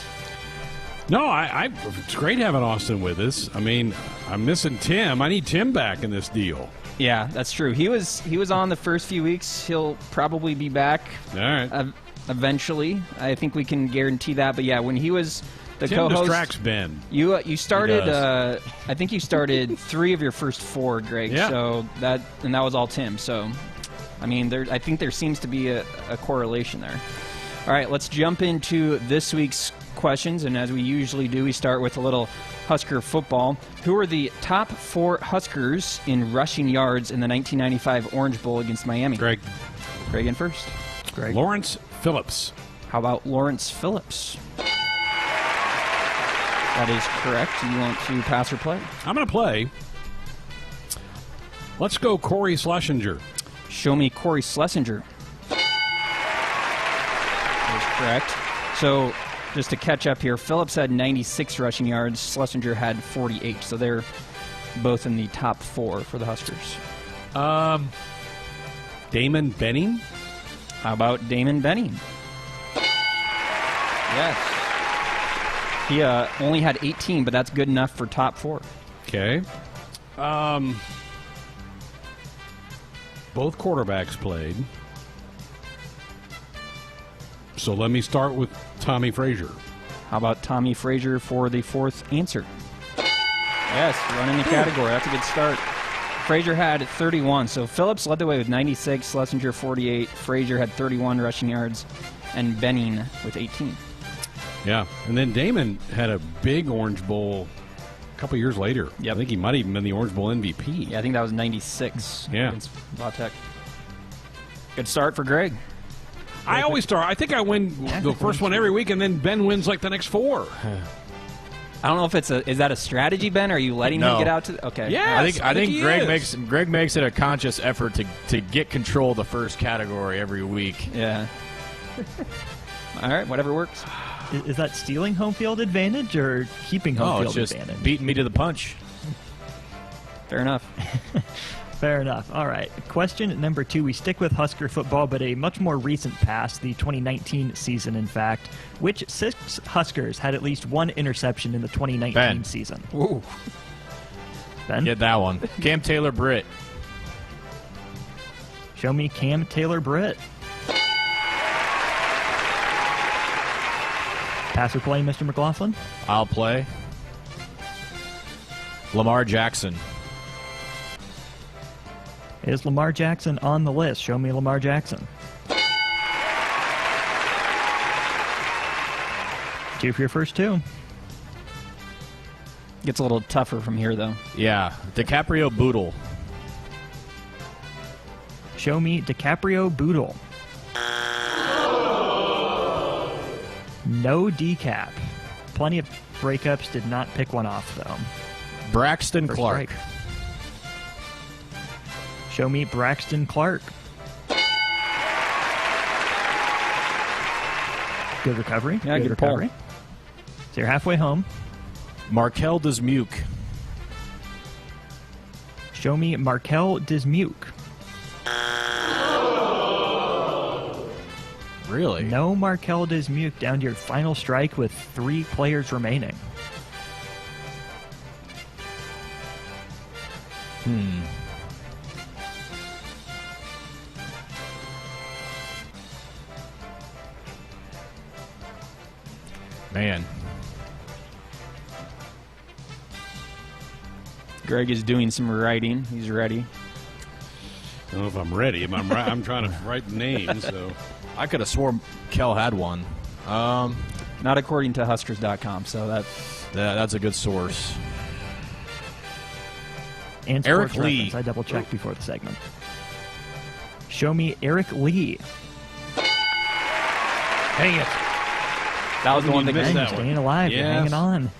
No, it's great having Austin with us. I mean, I'm missing Tim. I need Tim back in this deal. Yeah, that's true. He was on the first few weeks. He'll probably be back. All right. Eventually. I think we can guarantee that. But yeah, when he was the Tim co-host, distracts Ben. You started. I think you started 3 of your first 4, Greg. Yeah. So that was all Tim. So, I mean, I think there seems to be a correlation there. All right, let's jump into this week's questions, and as we usually do, we start with a little Husker football. Who are the top 4 Huskers in rushing yards in the 1995 Orange Bowl against Miami? Greg in first. Greg. Lawrence Phillips. How about Lawrence Phillips? That is correct. You want to pass or play? I'm going to play. Let's go Corey Schlesinger. Show me Corey Schlesinger. That is correct. So, just to catch up here, Phillips had 96 rushing yards. Schlesinger had 48. So they're both in the top 4 for the Huskers. Damon Benning. How about Damon Benning? Yes. He only had 18, but that's good enough for top 4. Okay. Both quarterbacks played. So let me start with Tommy Frazier. How about Tommy Frazier for the 4th answer? Yes, running the category. That's a good start. Frazier had 31, so Phillips led the way with 96, Schlesinger 48, Frazier had 31 rushing yards, and Benning with 18. Yeah, and then Damon had a big Orange Bowl a couple years later. Yep. I think he might have even been the Orange Bowl MVP. Yeah, I think that was 96 Yeah. against La Tech. Good start for Greg. I always start. I think I win the first one every week, and then Ben wins like the next 4. I don't know if is that a strategy, Ben? Or are you letting him get out to? Okay. Yeah, I think Greg makes it a conscious effort to get control of the first category every week. Yeah. All right, whatever works. Is that stealing home field advantage or keeping home it's field just advantage? beating me to the punch. Fair enough. Fair enough. All right. Question number 2. We stick with Husker football, but a much more recent past, the 2019 season, in fact. Which 6 Huskers had at least 1 interception in the 2019 season? Ooh. Ben? Get that one. Cam Taylor Britt. Show me Cam Taylor Britt. Pass or play, Mr. McLaughlin? I'll play. Lamar Jackson. Is Lamar Jackson on the list? Show me Lamar Jackson. 2 for your first 2. Gets a little tougher from here, though. Yeah. DiCaprio Boodle. Show me DiCaprio Boodle. No decap. Plenty of breakups. Did not pick one off, though. Braxton First Clark. strike. Show me Braxton Clark. Good recovery. Yeah, good recovery. So you're halfway home. Markel Dismuke. Show me Markel Dismuke. Really? No Markel Dismuke. Down to your final strike with 3 players remaining. Man. Greg is doing some writing. He's ready. I don't know if I'm ready. I'm trying to write names. So I could have sworn Kel had one. Not according to Huskers.com, so that's a good source. And Eric Sports Lee. Reference, I double-checked before the segment. Show me Eric Lee. Hang it. That was the one that missed missed that one. Staying alive. You're hanging on.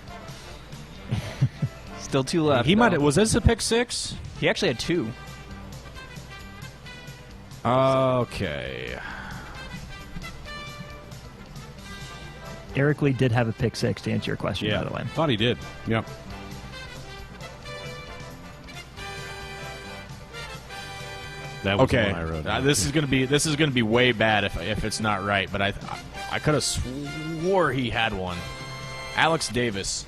Still 2 left. He might. though. Was this a pick six? He actually had 2. Okay. Eric Lee did have a pick six to answer your question, by the way. Thought he did. Yep. That was the Okay. one I wrote. This is gonna be way bad if it's not right. But I could have swore he had one. Alex Davis.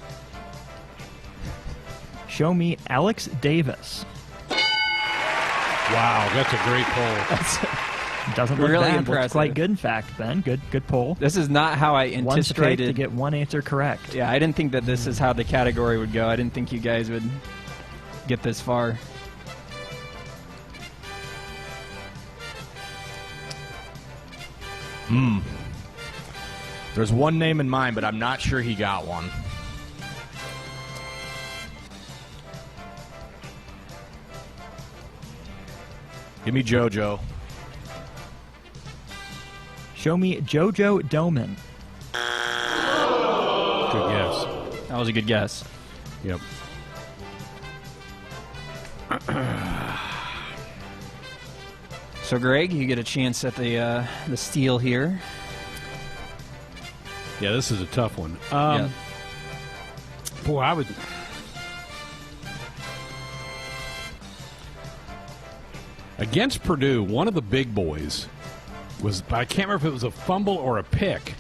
Show me Alex Davis. Wow, that's a great poll. Doesn't look Really bad. impressive. Looks quite good, in fact, Ben. Good poll. This is not how I One strike to anticipated. get one answer correct. Yeah, I didn't think that this is how the category would go. I didn't think you guys would get this far. There's one name in mind, but I'm not sure he got one. Give me JoJo. Show me JoJo Doman. Good guess. That was a good guess. Yep. So, Greg, you get a chance at the steal here. Yeah, this is a tough one. Yeah. Boy, I would. Against Purdue, one of the big boys was, I can't remember if it was a fumble or a pick,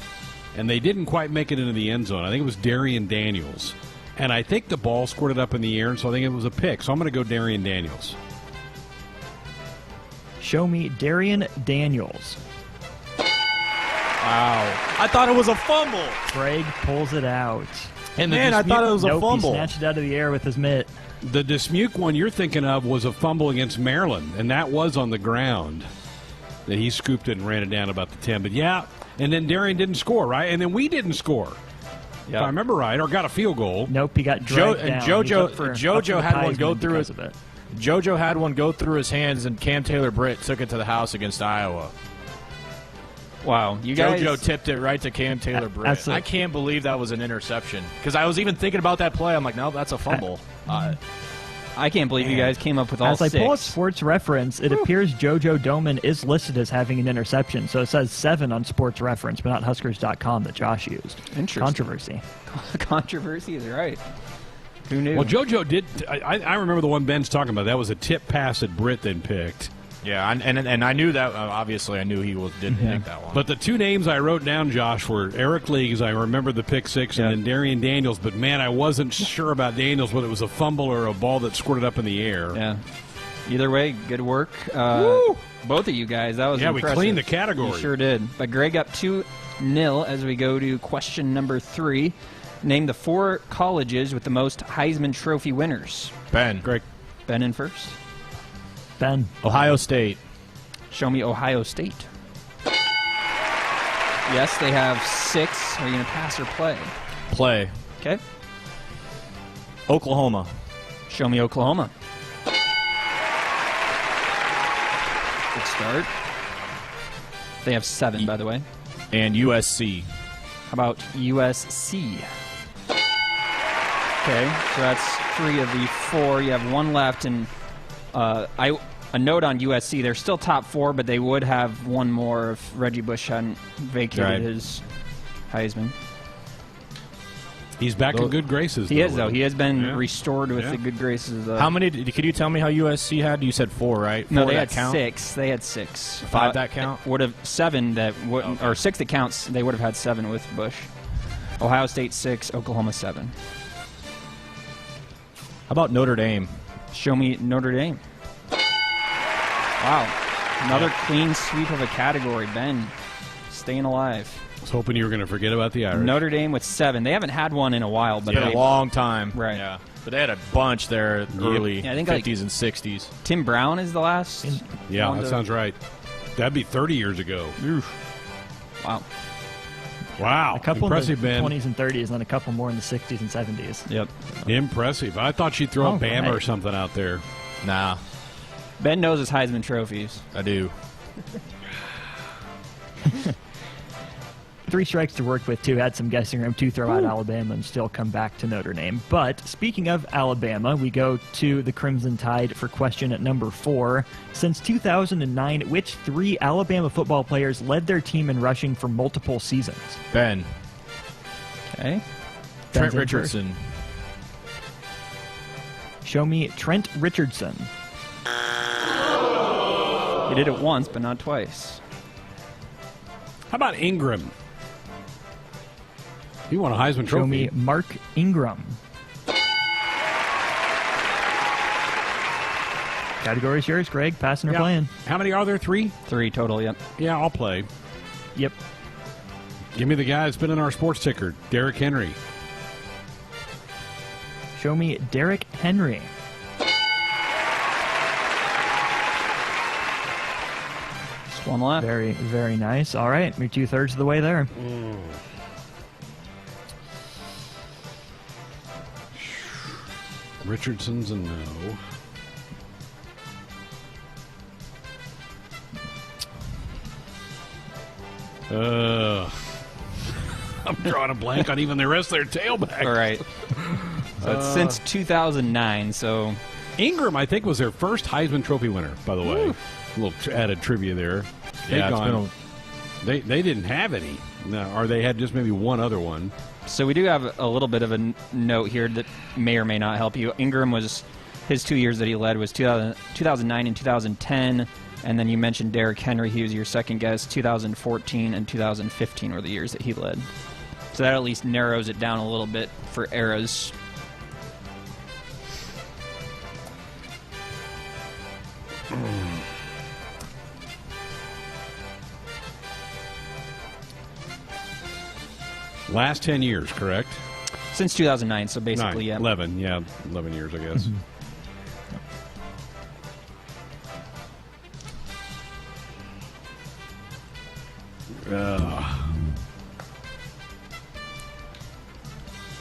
and they didn't quite make it into the end zone. I think it was Darian Daniels. And I think the ball squirted up in the air, and so I think it was a pick. So I'm going to go Darian Daniels. Show me Darian Daniels. Wow. I thought it was a fumble. Greg pulls it out. And Man, I thought it was a Nope, fumble. he snatched it out of the air with his mitt. The Dismuke one you're thinking of was a fumble against Maryland, and that was on the ground. That he scooped it and ran it down about the 10. But yeah, and then Darian didn't score, right? And then we didn't score. If I remember right, or got a field goal. Nope, he got dragged down. JoJo had one go through his. JoJo had one go through his hands, and Cam Taylor-Britt took it to the house against Iowa. Wow, you guys. JoJo tipped it right to Cam Taylor-Britt. I can't believe that was an interception. Because I was even thinking about that play. I'm like, no, that's a fumble. I can't believe you guys came up with all As I six. pull up Sports Reference, it appears JoJo Doman is listed as having an interception. So it says 7 on Sports Reference, but not Huskers.com that Josh used. Interesting. Controversy. Controversy is right. Who knew? Well, JoJo did. I remember the one Ben's talking about. That was a tip pass that Britt then picked. Yeah, and I knew that. Obviously, I knew he didn't pick that one. But the two names I wrote down, Josh, were Eric Leagues. I remember the pick six, and then Darian Daniels. But man, I wasn't sure about Daniels, whether it was a fumble or a ball that squirted up in the air. Yeah. Either way, good work. Both of you guys. That was impressive. We cleaned the category. You sure did. But Greg up 2-0 as we go to question number 3. Name the 4 colleges with the most Heisman Trophy winners. Ben. Greg. Ben in first. Ben. Ohio State. Show me Ohio State. Yes, they have 6. Are you going to pass or play? Play. Okay. Oklahoma. Show me Oklahoma. Good start. They have 7, by the way. And USC. How about USC? Okay, so that's 3 of the 4. You have 1 left, and a note on USC. They're still top 4, but they would have 1 more if Reggie Bush hadn't vacated his Heisman. He's back in good graces. He is, though. He has been restored with the good graces. How many? Could you tell me how USC had? You said 4, right? No, 4 they that had count? 6. They had 6. 5 that count? Would have 7 that would, or 6 that counts. They would have had 7 with Bush. Ohio State 6, Oklahoma 7. How about Notre Dame? Show me Notre Dame. Wow, another clean sweep of a category. Ben, staying alive. I was hoping you were going to forget about the Irish. Notre Dame with 7. They haven't had one in a while, but It's been a long time. Right. Yeah. But they had a bunch there early Yeah, I think 50s and 60s. Tim Brown is the last. Yeah, that sounds right. That'd be 30 years ago. Wow. Wow. A couple Impressive, in the Ben. 20s and 30s, and a couple more in the 60s and 70s. Yep. Impressive. I thought she'd throw a Bama right. or something out there. Nah. Ben knows his Heisman trophies. I do. 3 strikes to work with, too. Had some guessing room to throw out Alabama and still come back to Notre Dame. But speaking of Alabama, we go to the Crimson Tide for question at number 4. Since 2009, which 3 Alabama football players led their team in rushing for multiple seasons? Ben. Okay. Trent Richardson. Show me Trent Richardson. He did it once, but not twice. How about Ingram? He won a Heisman Trophy. Show me Mark Ingram. Category's yours, Greg. Passing or playing? How many are there? 3? 3 total, yep. Yeah, I'll play. Yep. Give me the guy that's been in our sports ticker, Derrick Henry. Show me Derrick Henry. Just one left. Very, very nice. All right, you're 2/3 of the way there. Richardson's a no. I'm drawing a blank on even the rest of their tailback. All right. So it's since 2009, so... Ingram, I think, was their first Heisman Trophy winner, by the way. A little added trivia there. They didn't have any. No, or they had just maybe one other one. So we do have a little bit of a note here that may or may not help you. Ingram was... His 2 years that he led was 2009 and 2010. And then you mentioned Derrick Henry. He was your second guess. 2014 and 2015 were the years that he led. So that at least narrows it down a little bit for eras. Last 10 years, correct? Since 2009, so basically, 11 years, I guess.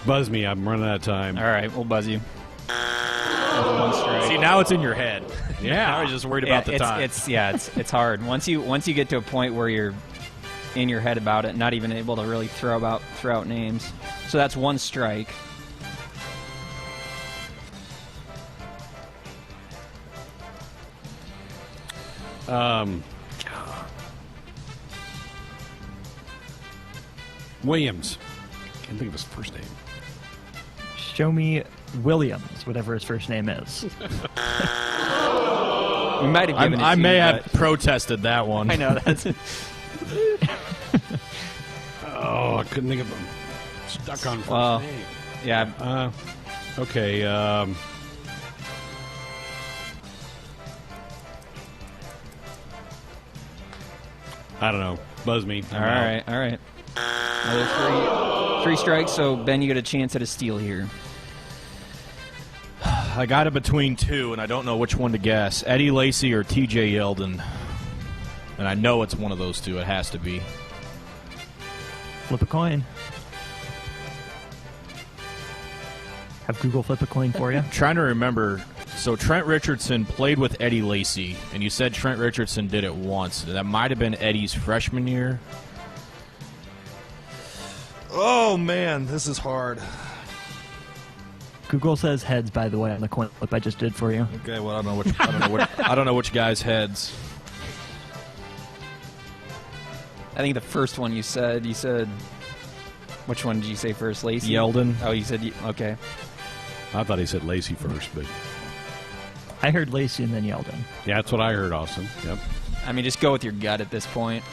Buzz me, I'm running out of time. All right, we'll buzz you. One strike. See, now it's in your head. Yeah. Now you're just worried about the time. It's hard. Once you get to a point where you're in your head about it, not even able to really throw out names. So that's one strike. Williams. Can't think of his first name. Show me Williams, whatever his first name is. We might have given it I to may you, have but protested that one. I know that's. I couldn't think of him. Stuck on first name. Yeah. Okay. I don't know. Buzz me. All right. Another three strikes. So Ben, you get a chance at a steal here. I got it between 2, and I don't know which one to guess. Eddie Lacy or T.J. Yeldon. And I know it's one of those 2. It has to be. Flip a coin. Have Google flip a coin for you. Trying to remember. So Trent Richardson played with Eddie Lacy, and you said Trent Richardson did it once. That might have been Eddie's freshman year. Oh, man, this is hard. Google says heads, by the way, on the coin flip I just did for you. Okay, well, I don't know which guy's heads. I think the first one you said, which one did you say first? Lacy? Yeldon. Oh, you said, okay. I thought he said Lacy first, but... I heard Lacy and then Yeldon. Yeah, that's what I heard, Austin. Yep. I mean, just go with your gut at this point.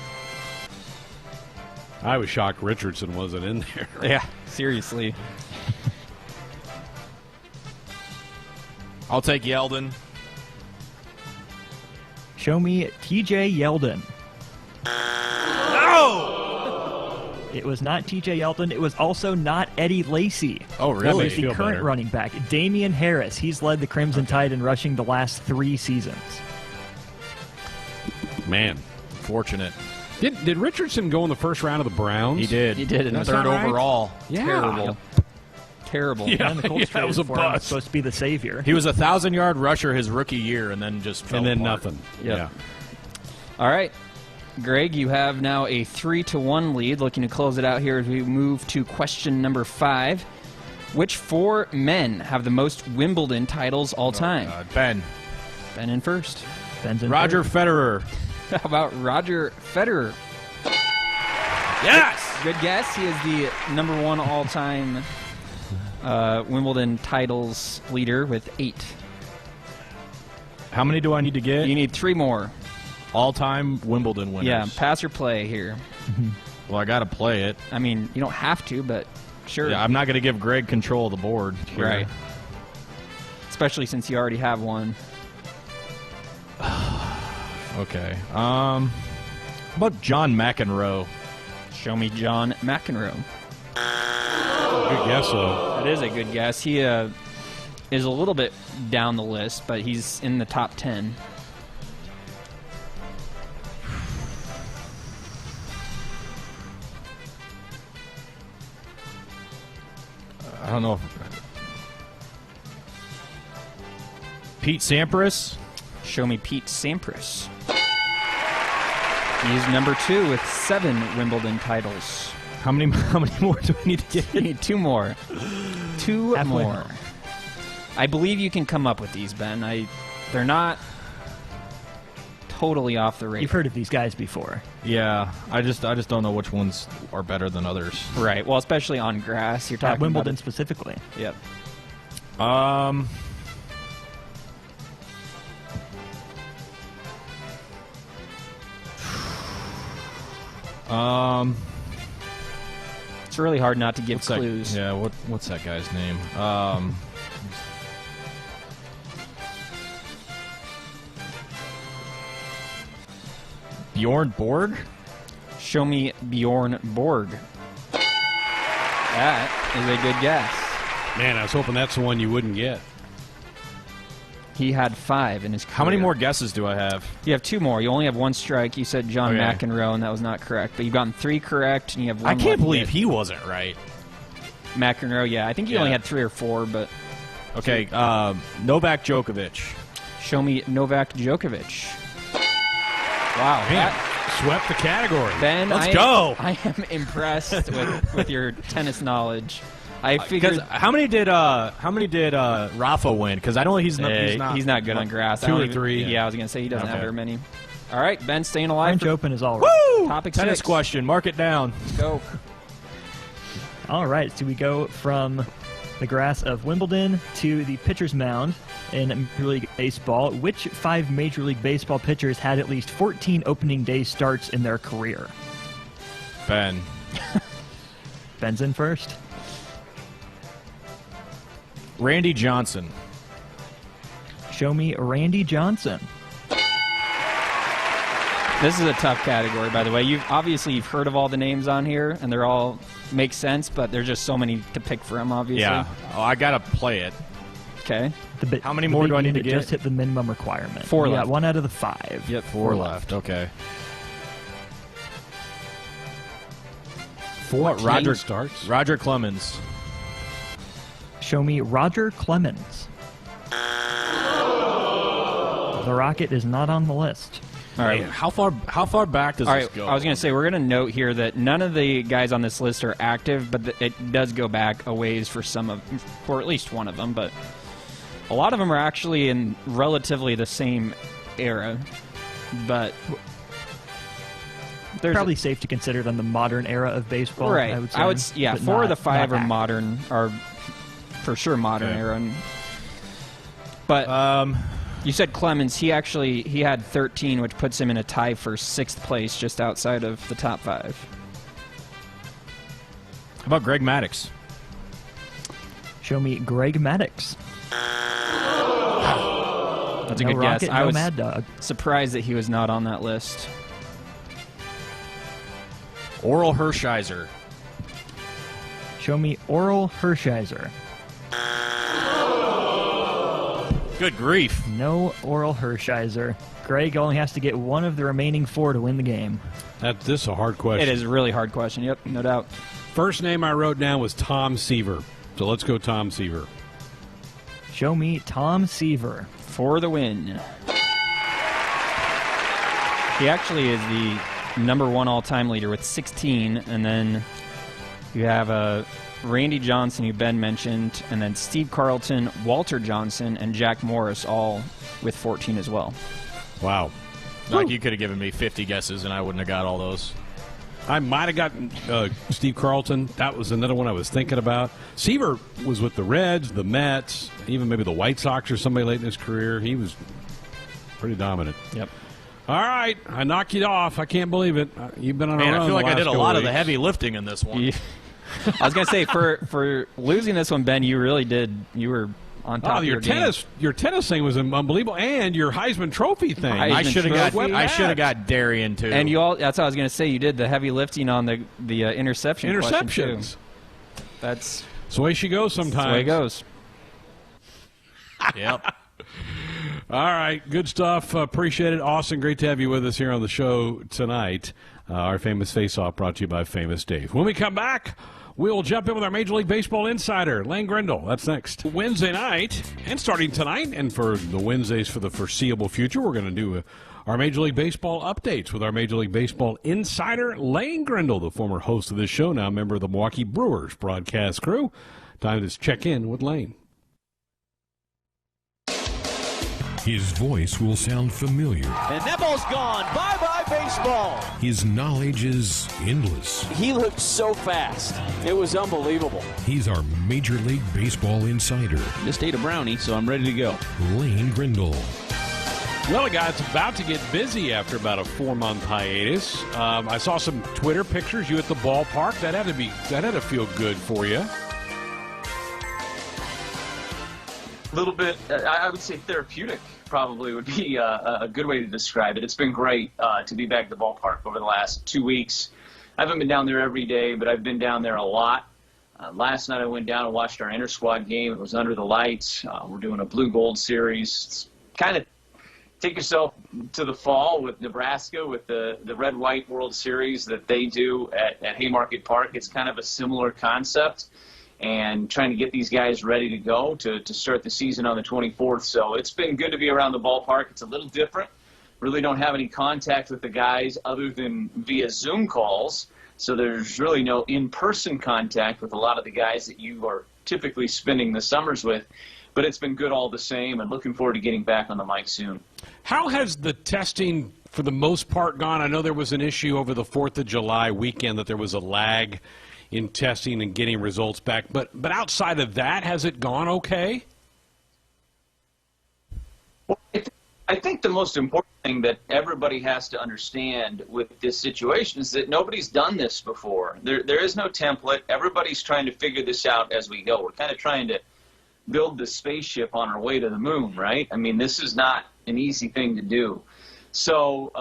I was shocked Richardson wasn't in there. Yeah, seriously. I'll take Yeldon. Show me T.J. Yeldon. No! It was not T.J. Yeldon. It was also not Eddie Lacy. Oh, really? It was the current running back, Damian Harris. He's led the Crimson Tide in rushing the last 3 seasons. Man. Fortunate. Did Richardson go in the first round of the Browns? He did. He did in the third overall. Yeah. Terrible. Yeah, And the Colts that was a for him. bust. Supposed to be the savior. He was a 1,000-yard rusher his rookie year, and then just fell apart. nothing. Yep. Yeah. All right. Greg, you have now a 3-1 lead. Looking to close it out here as we move to question number 5. Which 4 men have the most Wimbledon titles all time? Ben. Ben in first. Ben's in Roger first. Federer. How about Roger Federer? Yes! Good guess. He is the number 1 all-time Wimbledon titles leader with 8. How many do I need to get? You need 3 more. All-time Wimbledon winners. Yeah, pass or play here. Well, I got to play it. I mean, you don't have to, but sure. Yeah, I'm not going to give Greg control of the board here. Right. Especially since you already have one. Okay. How about John McEnroe? Show me John McEnroe. Good guess, though. That is a good guess. He is a little bit down the list, but he's in the top 10. I don't know. Pete Sampras? Show me Pete Sampras. He's number 2 with 7 Wimbledon titles. How many more do I need to get? You need 2 more. 2 Halfway more. home. I believe you can come up with these, Ben. They're not totally off the radar. You've heard of these guys before. Yeah, I just don't know which ones are better than others. Right. Well, especially on grass. You're talking At Wimbledon about specifically. Yep. It's really hard not to give clues. Yeah, what's that guy's name? Bjorn Borg? Show me Bjorn Borg. That is a good guess. Man, I was hoping that's the one you wouldn't get. He had 5 in his career. How many more guesses do I have? You have 2 more. You only have 1 strike. You said John Okay. McEnroe, and that was not correct. But you've gotten 3 correct, and you have 1 I can't left believe to he wasn't right. get. McEnroe, yeah. I think you only had 3 or 4, but... Okay, Novak Djokovic. Show me Novak Djokovic. Wow. Man, swept the category. Ben, Let's go. I am impressed with your tennis knowledge. I figured How many did Rafa win? Because I don't. He's not good on grass. 2 or 3. Yeah, I was gonna say he doesn't have Okay. very many. All right, Ben, staying alive. French for Open is all right. Woo! Topic Tennis 6. question. Mark it down. Let's go. All right, so we go from the grass of Wimbledon to the pitcher's mound in Major League Baseball. Which 5 Major League Baseball pitchers had at least 14 opening day starts in their career? Ben. Ben's in first. Randy Johnson. Show me Randy Johnson. This is a tough category, by the way. You've heard of all the names on here, and they're all make sense, but there's just so many to pick from, obviously. Yeah. Oh, I gotta play it. Okay. How many more do I need to get? Just hit the minimum requirement. 4 You left. got 1 out of the 5. Yep. 4 left. Okay. 14 Roger starts. Roger Clemens. Show me Roger Clemens. The Rocket is not on the list. All right. How far back does All this right, go? I was going to say, we're going to note here that none of the guys on this list are active, but it does go back a ways for for at least one of them, but a lot of them are actually in relatively the same era, but there's Probably safe to consider them the modern era of baseball. right. I would say. Yeah, but 4 of the not 5 are active. modern, are for sure modern Okay. era. But you said Clemens. He had 13, which puts him in a tie for 6th place, just outside of the top 5. How about Greg Maddux? Show me Greg Maddux. That's a No good Rocket, guess. no I was Mad Dog. surprised that he was not on that list. Oral Hershiser. Show me Oral Hershiser. Good grief. No Oral Hershiser. Greg only has to get 1 of the remaining 4 to win the game. This is a hard question. It is a really hard question. Yep, no doubt. First name I wrote down was Tom Seaver. So let's go Tom Seaver. Show me Tom Seaver. For the win. He actually is #1 all-time leader with 16, and then you have Randy Johnson, who Ben mentioned, and then Steve Carlton, Walter Johnson, and Jack Morris, all with 14 as well. Wow. Like, you could have given me 50 guesses, and I wouldn't have got all those. I might have gotten Steve Carlton. That was another one I was thinking about. Seaver was with the Reds, the Mets, even maybe the White Sox or somebody late in his career. He was pretty dominant. Yep. All right. I knocked you off. I can't believe it. You've been on a run. I feel like I did a lot of the weeks. heavy lifting in this one. I was going to say, for losing this one, Ben, you really did. You were on top of your game. Your tennis thing was unbelievable, and your Heisman Trophy thing. I should have got Darian too. And that's what I was going to say. You did the heavy lifting on the interception. Interceptions. That's the way she goes sometimes. That's the way it goes. Yep. All right, good stuff. Appreciate it. Austin, great to have you with us here on the show tonight. Our Famous Face-Off brought to you by Famous Dave. When we come back, we'll jump in with our Major League Baseball insider, Lane Grindle. That's next. Wednesday night, and starting tonight, and for the Wednesdays for the foreseeable future, we're going to do our Major League Baseball updates with our Major League Baseball insider, Lane Grindle, the former host of this show, now member of the Milwaukee Brewers broadcast crew. Time to check in with Lane. His voice will sound familiar. And that ball's gone. Bye-bye, baseball. His knowledge is endless. He looked so fast. It was unbelievable. He's our Major League Baseball insider. Just ate a brownie, so I'm ready to go. Lane Grindle. Well, the guy's about to get busy after about a 4-month hiatus. I saw some Twitter pictures. You at the ballpark. That had to feel good for you. A little bit, I would say therapeutic probably would be a good way to describe it. It's been great to be back at the ballpark over the last 2 weeks. I haven't been down there every day, but I've been down there a lot. Last night I went down and watched our inter-squad game. It was under the lights. We're doing a blue-gold series. It's kind of take yourself to the fall with Nebraska with the Red-White World Series that they do at Haymarket Park. It's kind of a similar concept, and trying to get these guys ready to go to start the season on the 24th. So it's been good to be around the ballpark. It's a little different. Really don't have any contact with the guys other than via Zoom calls. So there's really no in-person contact with a lot of the guys that you are typically spending the summers with. But it's been good all the same, and looking forward to getting back on the mic soon. How has the testing, for the most part, gone? I know there was an issue over the 4th of July weekend that there was a lag in testing and getting results back. But outside of that, has it gone okay? Well, I think the most important thing that everybody has to understand with this situation is that nobody's done this before. There is no template. Everybody's trying to figure this out as we go. We're kind of trying to build the spaceship on our way to the moon, right? I mean, this is not an easy thing to do. So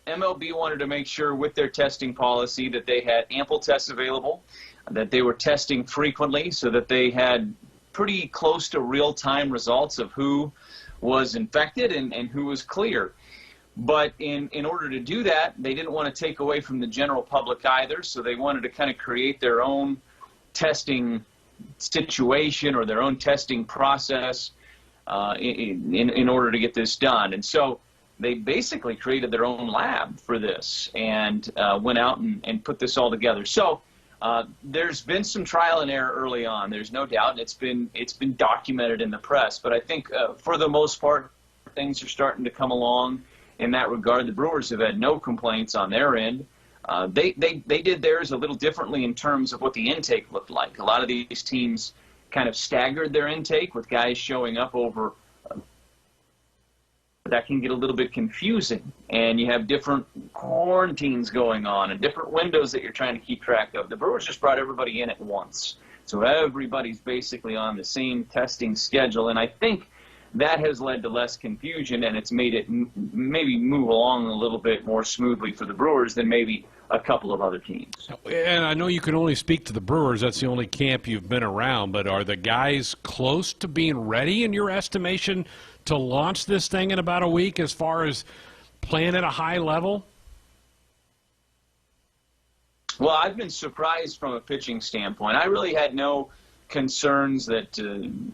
MLB wanted to make sure with their testing policy that they had ample tests available, that they were testing frequently so that they had pretty close to real-time results of who was infected and who was clear. But in order to do that, they didn't want to take away from the general public either, so they wanted to kind of create their own testing situation or their own testing process in order to get this done. And so they basically created their own lab for this and went out and put this all together. So there's been some trial and error early on. There's no doubt, and it's been documented in the press. But I think for the most part, things are starting to come along in that regard. The Brewers have had no complaints on their end. They did theirs a little differently in terms of what the intake looked like. A lot of these teams kind of staggered their intake with guys showing up over. That can get a little bit confusing, and you have different quarantines going on and different windows that you're trying to keep track of. The Brewers just brought everybody in at once, so everybody's basically on the same testing schedule, and I think that has led to less confusion, and it's made it maybe move along a little bit more smoothly for the Brewers than maybe a couple of other teams. And I know you can only speak to the Brewers. That's the only camp you've been around, but are the guys close to being ready, in your estimation, to launch this thing in about a week as far as playing at a high level? Well, I've been surprised from a pitching standpoint. I really had no concerns that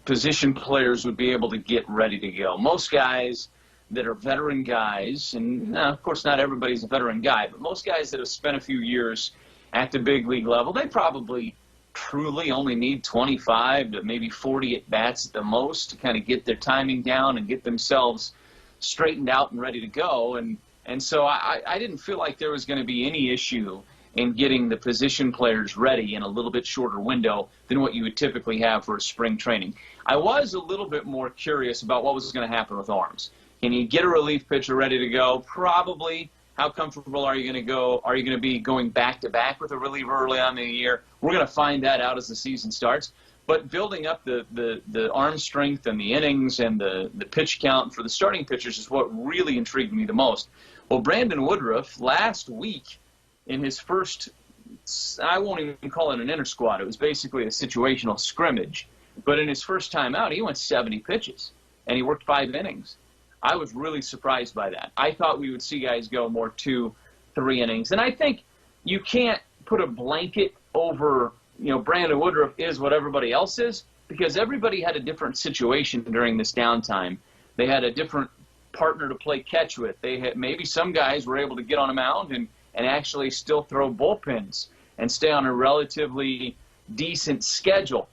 position players would be able to get ready to go. Most guys that are veteran guys, and of course not everybody's a veteran guy, but most guys that have spent a few years at the big league level, they probably truly only need 25 to maybe 40 at-bats at the most to kind of get their timing down and get themselves straightened out and ready to go. And so I didn't feel like there was going to be any issue in getting the position players ready in a little bit shorter window than what you would typically have for spring training. I was a little bit more curious about what was going to happen with arms. Can you get a relief pitcher ready to go? Probably. How comfortable are you going to go? Are you going to be going back-to-back with a reliever early on in the year? We're going to find that out as the season starts. But building up the arm strength and the innings and the pitch count for the starting pitchers is what really intrigued me the most. Well, Brandon Woodruff last week in his first, I won't even call it an inter squad. It was basically a situational scrimmage. But in his first time out, he went 70 pitches, and he worked 5 innings. I was really surprised by that. I thought we would see guys go more 2-3 innings. And I think you can't put a blanket over, Brandon Woodruff is what everybody else is, because everybody had a different situation during this downtime. They had a different partner to play catch with. They had, maybe some guys were able to get on a mound and actually still throw bullpens and stay on a relatively decent schedule.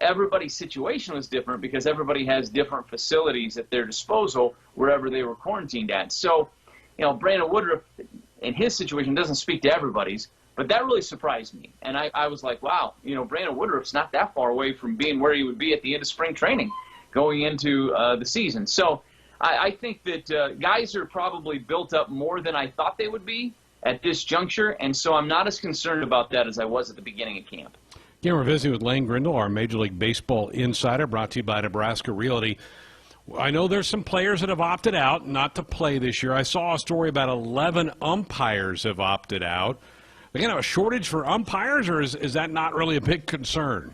Everybody's situation was different because everybody has different facilities at their disposal wherever they were quarantined at. So, Brandon Woodruff in his situation doesn't speak to everybody's, but that really surprised me. And I was like, wow, Brandon Woodruff's not that far away from being where he would be at the end of spring training going into the season. So I think that guys are probably built up more than I thought they would be at this juncture, and so I'm not as concerned about that as I was at the beginning of camp. Again, we're visiting with Lane Grindle, our Major League Baseball insider, brought to you by Nebraska Realty. I know there's some players that have opted out not to play this year. I saw a story about 11 umpires have opted out. Are they going to have a shortage for umpires, or is that not really a big concern?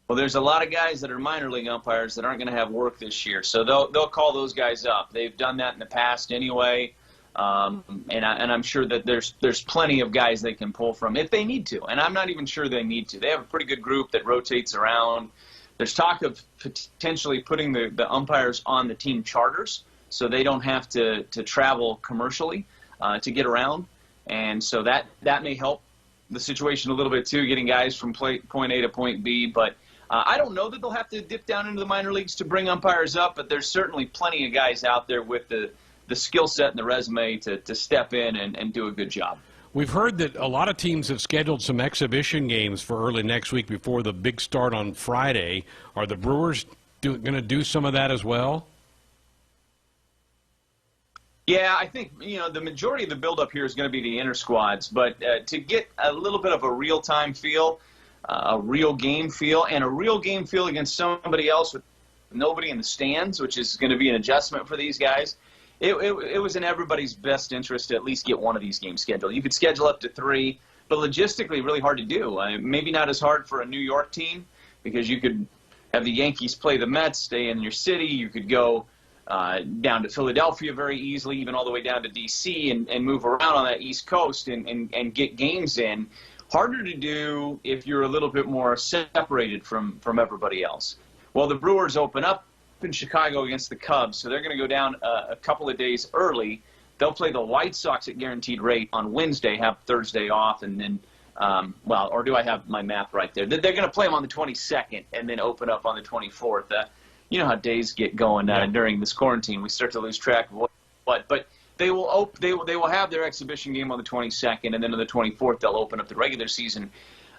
Well, there's a lot of guys that are minor league umpires that aren't going to have work this year, so they'll call those guys up. They've done that in the past anyway. And I'm sure that there's plenty of guys they can pull from if they need to. And I'm not even sure they need to. They have a pretty good group that rotates around. There's talk of potentially putting the umpires on the team charters so they don't have to travel commercially to get around. And so that may help the situation a little bit too, getting guys from point A to point B. But I don't know that they'll have to dip down into the minor leagues to bring umpires up, but there's certainly plenty of guys out there with the skill set and the resume to step in and do a good job. We've heard that a lot of teams have scheduled some exhibition games for early next week before the big start on Friday. Are the Brewers going to do some of that as well? Yeah, I think the majority of the buildup here is going to be the inter squads, but to get a little bit of a real-time feel, a real game feel, and a real game feel against somebody else with nobody in the stands, which is going to be an adjustment for these guys. It was in everybody's best interest to at least get one of these games scheduled. You could schedule up to 3, but logistically really hard to do. Maybe not as hard for a New York team because you could have the Yankees play the Mets, stay in your city. You could go down to Philadelphia very easily, even all the way down to D.C. and move around on that East Coast and get games in. Harder to do if you're a little bit more separated from everybody else. Well, the Brewers open up in Chicago against the Cubs, so they're going to go down a couple of days early. They'll play the White Sox at guaranteed rate on Wednesday, have Thursday off, and then, or do I have my math right there? They're going to play them on the 22nd and then open up on the 24th. You know how days get going during this quarantine. We start to lose track of what. But they will have their exhibition game on the 22nd, and then on the 24th they'll open up the regular season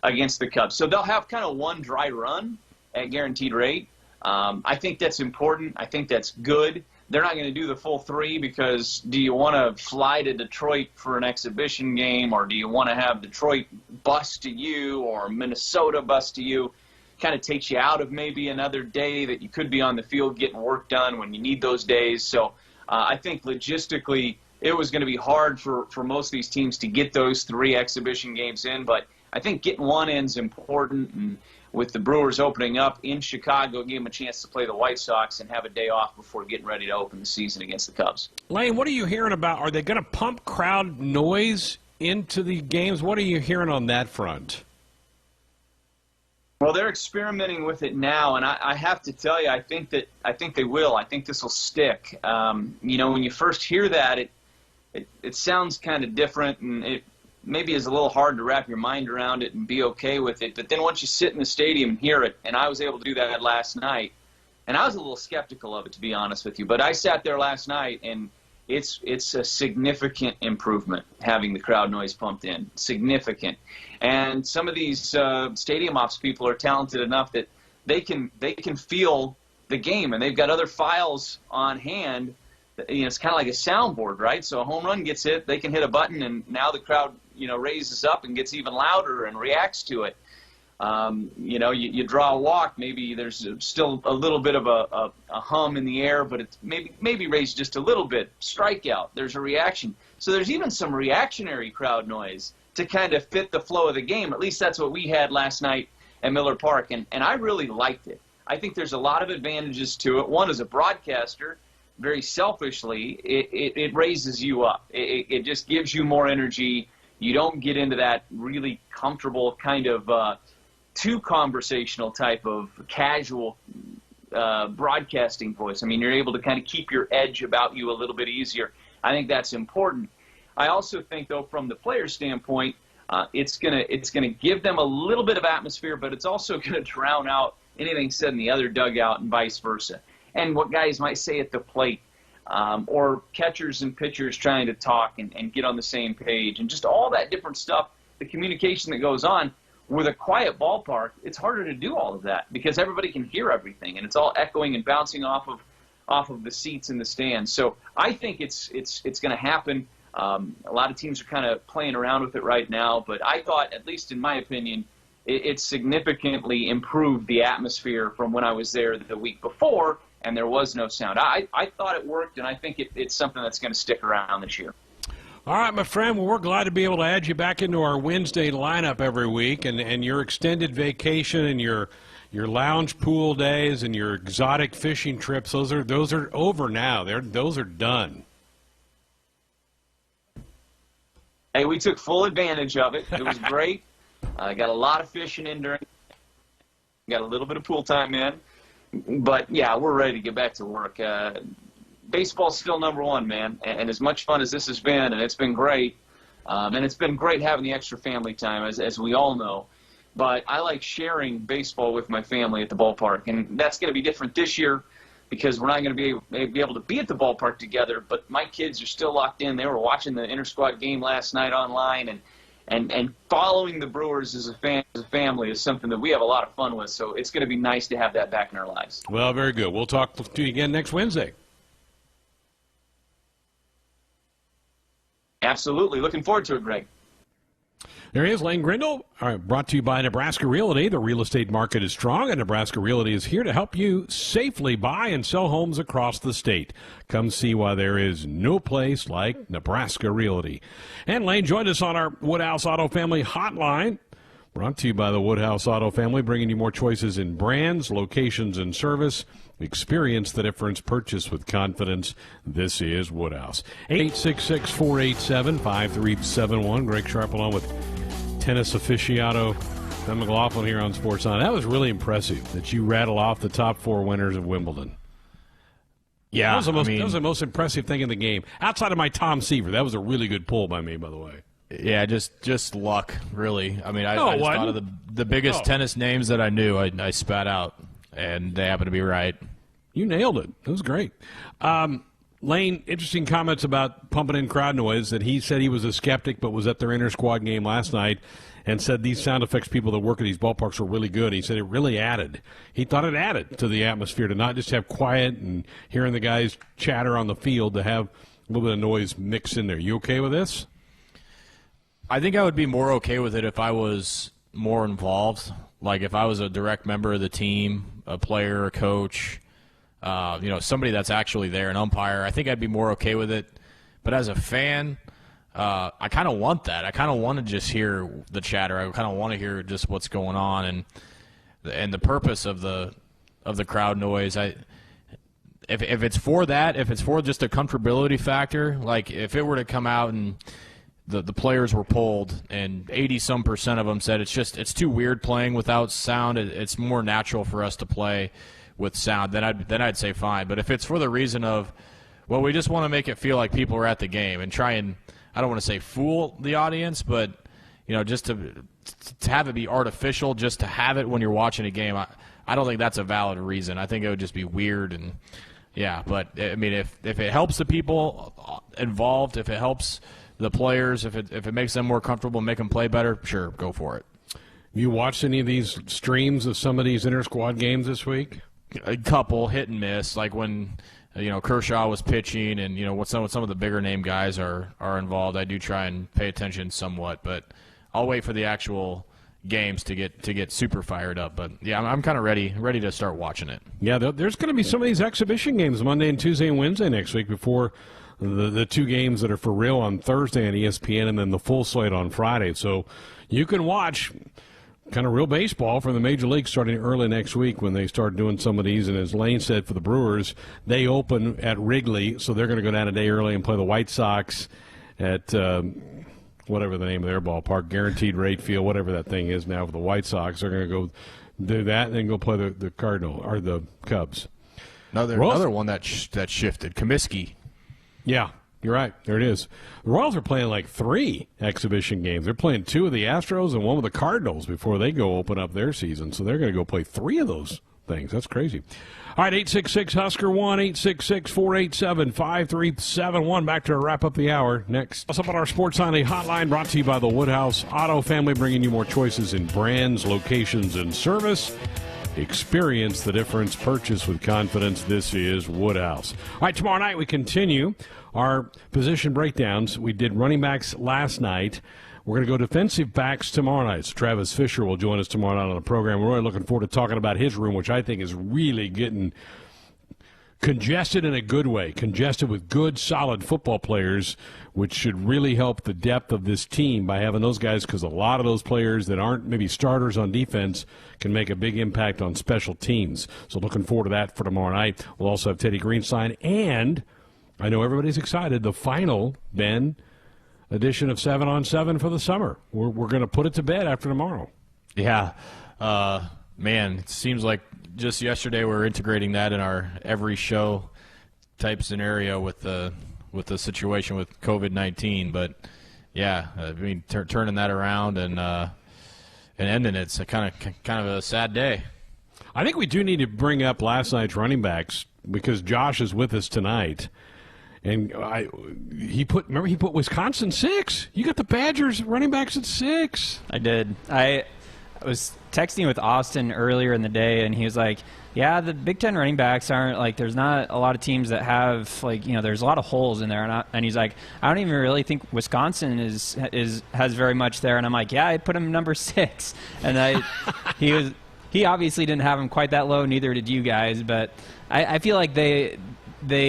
against the Cubs. So they'll have kind of one dry run at guaranteed rate. I think that's important. I think that's good. They're not going to do the full 3 because do you want to fly to Detroit for an exhibition game, or do you want to have Detroit bus to you or Minnesota bus to you? Kind of takes you out of maybe another day that you could be on the field getting work done when you need those days. So I think logistically it was going to be hard for most of these teams to get those 3 exhibition games in, but I think getting one in is important, and with the Brewers opening up in Chicago, give them a chance to play the White Sox and have a day off before getting ready to open the season against the Cubs. Lane, what are you hearing about? Are they going to pump crowd noise into the games? What are you hearing on that front? Well, they're experimenting with it now, and I have to tell you, I think they will. I think this will stick. When you first hear that, it sounds kind of different, and it maybe is a little hard to wrap your mind around it and be okay with it. But then once you sit in the stadium and hear it, and I was able to do that last night, and I was a little skeptical of it, to be honest with you. But I sat there last night, and it's a significant improvement having the crowd noise pumped in. Significant. And some of these stadium ops people are talented enough that they can feel the game, and they've got other files on hand. It's kind of like a soundboard, right? So a home run gets hit, they can hit a button, and now the crowd raises up and gets even louder and reacts to it. You draw a walk, maybe there's still a little bit of a hum in the air, but it's maybe raised just a little bit. Strikeout, there's a reaction. So there's even some reactionary crowd noise to kind of fit the flow of the game. At least that's what we had last night at Miller Park, and I really liked it. I think there's a lot of advantages to it. One, as a broadcaster, very selfishly, it raises you up. It just gives you more energy. You don't get into that really comfortable kind of too conversational type of casual broadcasting voice. I mean, you're able to kind of keep your edge about you a little bit easier. I think that's important. I also think, though, from the player standpoint, it's gonna give them a little bit of atmosphere, but it's also going to drown out anything said in the other dugout and vice versa. And what guys might say at the plate, or catchers and pitchers trying to talk and get on the same page, and just all that different stuff, the communication that goes on. With a quiet ballpark, it's harder to do all of that because everybody can hear everything, and it's all echoing and bouncing off of the seats in the stands. So I think it's going to happen. A lot of teams are kind of playing around with it right now, but I thought, at least in my opinion, it significantly improved the atmosphere from when I was there the week before, and there was no sound. I thought it worked, and I think it's something that's going to stick around this year. All right, my friend. Well, we're glad to be able to add you back into our Wednesday lineup every week, and your extended vacation and your lounge pool days and your exotic fishing trips. Those are over now. Those are done. Hey, we took full advantage of it. It was great. I got a lot of fishing in during. Got a little bit of pool time in, but yeah, we're ready to get back to work. Baseball's still number one, man, and as much fun as this has been, and it's been great, and it's been great having the extra family time, as we all know, but I like sharing baseball with my family at the ballpark, and that's going to be different this year because we're not going to be able to be at the ballpark together, but my kids are still locked in. They were watching the inter-squad game last night online, and following the Brewers as a family is something that we have a lot of fun with, so it's going to be nice to have that back in our lives. Well, very good. We'll talk to you again next Wednesday. Absolutely. Looking forward to it, Greg. There he is, Lane Grindle. All right, brought to you by Nebraska Realty. The real estate market is strong, and Nebraska Realty is here to help you safely buy and sell homes across the state. Come see why there is no place like Nebraska Realty. And Lane joined us on our Woodhouse Auto Family hotline. Brought to you by the Woodhouse Auto Family, bringing you more choices in brands, locations, and service. Experience the difference. Purchase with confidence. This is Woodhouse. 866-487-5371. Greg Sharp along with tennis aficionado Ben McLaughlin here on Sports On. That was really impressive that you rattle off the top four winners of Wimbledon. Yeah, that was the most impressive thing in the game. Outside of my Tom Seaver, that was a really good pull by me, by the way. Yeah, just luck, really. I mean, I just thought of the biggest tennis names that I knew. I spat out, and they happen to be right. You nailed it. That was great. Lane, interesting comments about pumping in crowd noise, that he said he was a skeptic but was at their inter-squad game last night and said these sound effects people that work at these ballparks are really good. He said it really added. He thought it added to the atmosphere to not just have quiet and hearing the guys chatter on the field, to have a little bit of noise mixed in there. You okay with this? I think I would be more okay with it if I was more involved. Like if I was a direct member of the team, a player, a coach, somebody that's actually there, an umpire. I think I'd be more okay with it. But as a fan, I kind of want that. I kind of want to just hear the chatter. I kind of want to hear just what's going on and the purpose of the crowd noise. If it's for that, if it's for just a comfortability factor, like if it were to come out and the players were polled, and 80-some% of them said it's too weird playing without sound. It's more natural for us to play with sound. Then I'd say fine. But if it's for the reason of, well, we just want to make it feel like people are at the game and try and, I don't want to say fool the audience, but just to have it be artificial, just to have it when you're watching a game, I don't think that's a valid reason. I think it would just be weird. And yeah, but I mean, if it helps the people involved, if it helps the players, if it makes them more comfortable, make them play better, sure, go for it. You watched any of these streams of some of these inter-squad games this week? A couple, hit and miss, like when Kershaw was pitching, and what some of the bigger name guys are involved. I do try and pay attention somewhat, but I'll wait for the actual games to get super fired up. But yeah, I'm kind of ready to start watching it. Yeah, there's going to be some of these exhibition games Monday and Tuesday and Wednesday next week before the two games that are for real on Thursday on ESPN, and then the full slate on Friday. So you can watch kind of real baseball from the Major League starting early next week when they start doing some of these. And as Lane said, for the Brewers, they open at Wrigley, so they're going to go down a day early and play the White Sox at whatever the name of their ballpark, Guaranteed Rate Field, whatever that thing is now for the White Sox. They're going to go do that and then go play the Cardinal or the Cubs. Another one that shifted, Comiskey. Yeah, you're right. There it is. The Royals are playing like 3 exhibition games. They're playing 2 of the Astros and 1 with the Cardinals before they go open up their season. So they're going to go play 3 of those things. That's crazy. All right, 866-HUSKER 1-866-487-5371. Back to wrap up the hour next. What's up on our Sports Sunday hotline, brought to you by the Woodhouse Auto Family, bringing you more choices in brands, locations, and service. Experience the difference. Purchase with confidence. This is Woodhouse. All right, tomorrow night we continue our position breakdowns. We did running backs last night. We're going to go defensive backs tomorrow night. So Travis Fisher will join us tomorrow night on the program. We're really looking forward to talking about his room, which I think is really getting congested in a good way. Congested with good, solid football players, which should really help the depth of this team by having those guys, because a lot of those players that aren't maybe starters on defense can make a big impact on special teams. So looking forward to that for tomorrow night. We'll also have Teddy Greenstein, and I know everybody's excited, the final, Ben, edition of 7 on 7 for the summer. We're going to put it to bed after tomorrow. Yeah. Man, it seems like just yesterday we were integrating that in our every show type scenario with the situation with COVID-19. But, yeah, I mean, turning that around and ending it's a kind of a sad day. I think we do need to bring up last night's running backs because Josh is with us tonight. And he put Wisconsin 6. You got the Badgers running backs at 6. I did. I was texting with Austin earlier in the day, and he was like, yeah, the Big Ten running backs aren't, like, there's not a lot of teams that have, like, there's a lot of holes in there. And he's like, I don't even really think Wisconsin has very much there. And I'm like, yeah, I put him number 6. And he obviously didn't have him quite that low, neither did you guys. But I feel like they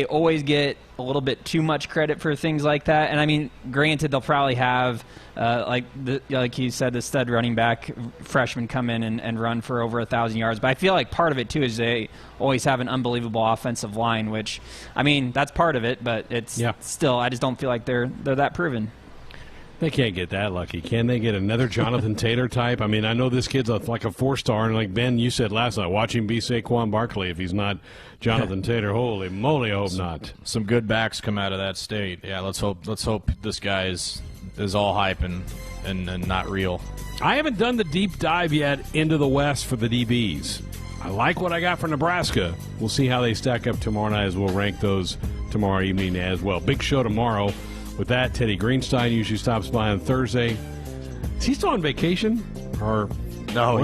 always get a little bit too much credit for things like that. And I mean, granted, they'll probably have like you said, the stud running back freshman come in and run for over 1,000 yards. But I feel like part of it too is they always have an unbelievable offensive line, which, I mean, that's part of it. But it's still, I just don't feel like they're that proven. They can't get that lucky. Can they get another Jonathan Taylor type? I mean, I know this kid's like a 4-star, and like Ben, you said last night, watch him be Saquon Barkley if he's not Jonathan Taylor. Holy moly, I hope not. Some good backs come out of that state. Yeah, let's hope this guy is all hype and not real. I haven't done the deep dive yet into the West for the DBs. I like what I got for Nebraska. We'll see how they stack up tomorrow night as we'll rank those tomorrow evening as well. Big show tomorrow. With that, Teddy Greenstein usually stops by on Thursday. Is he still on vacation? No,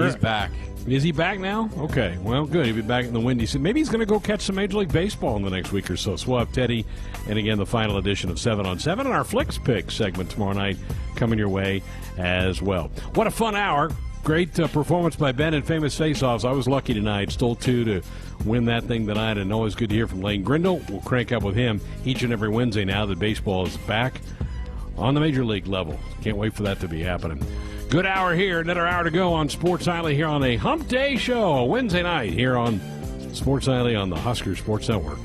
he's back. Is he back now? Okay, well, good. He'll be back in the windy season. Maybe he's going to go catch some Major League Baseball in the next week or so. So we'll have Teddy, and again, the final edition of 7 on 7 and our Flicks Pick segment tomorrow night coming your way as well. What a fun hour. Great performance by Ben in Famous Face-Offs. I was lucky tonight. Stole 2 to win that thing tonight, and always good to hear from Lane Grindle. We'll crank up with him each and every Wednesday now that baseball is back on the Major League level. Can't wait for that to be happening. Good hour here. Another hour to go on Sports Nightly here on a Hump Day show, a Wednesday night here on Sports Nightly on the Husker Sports Network.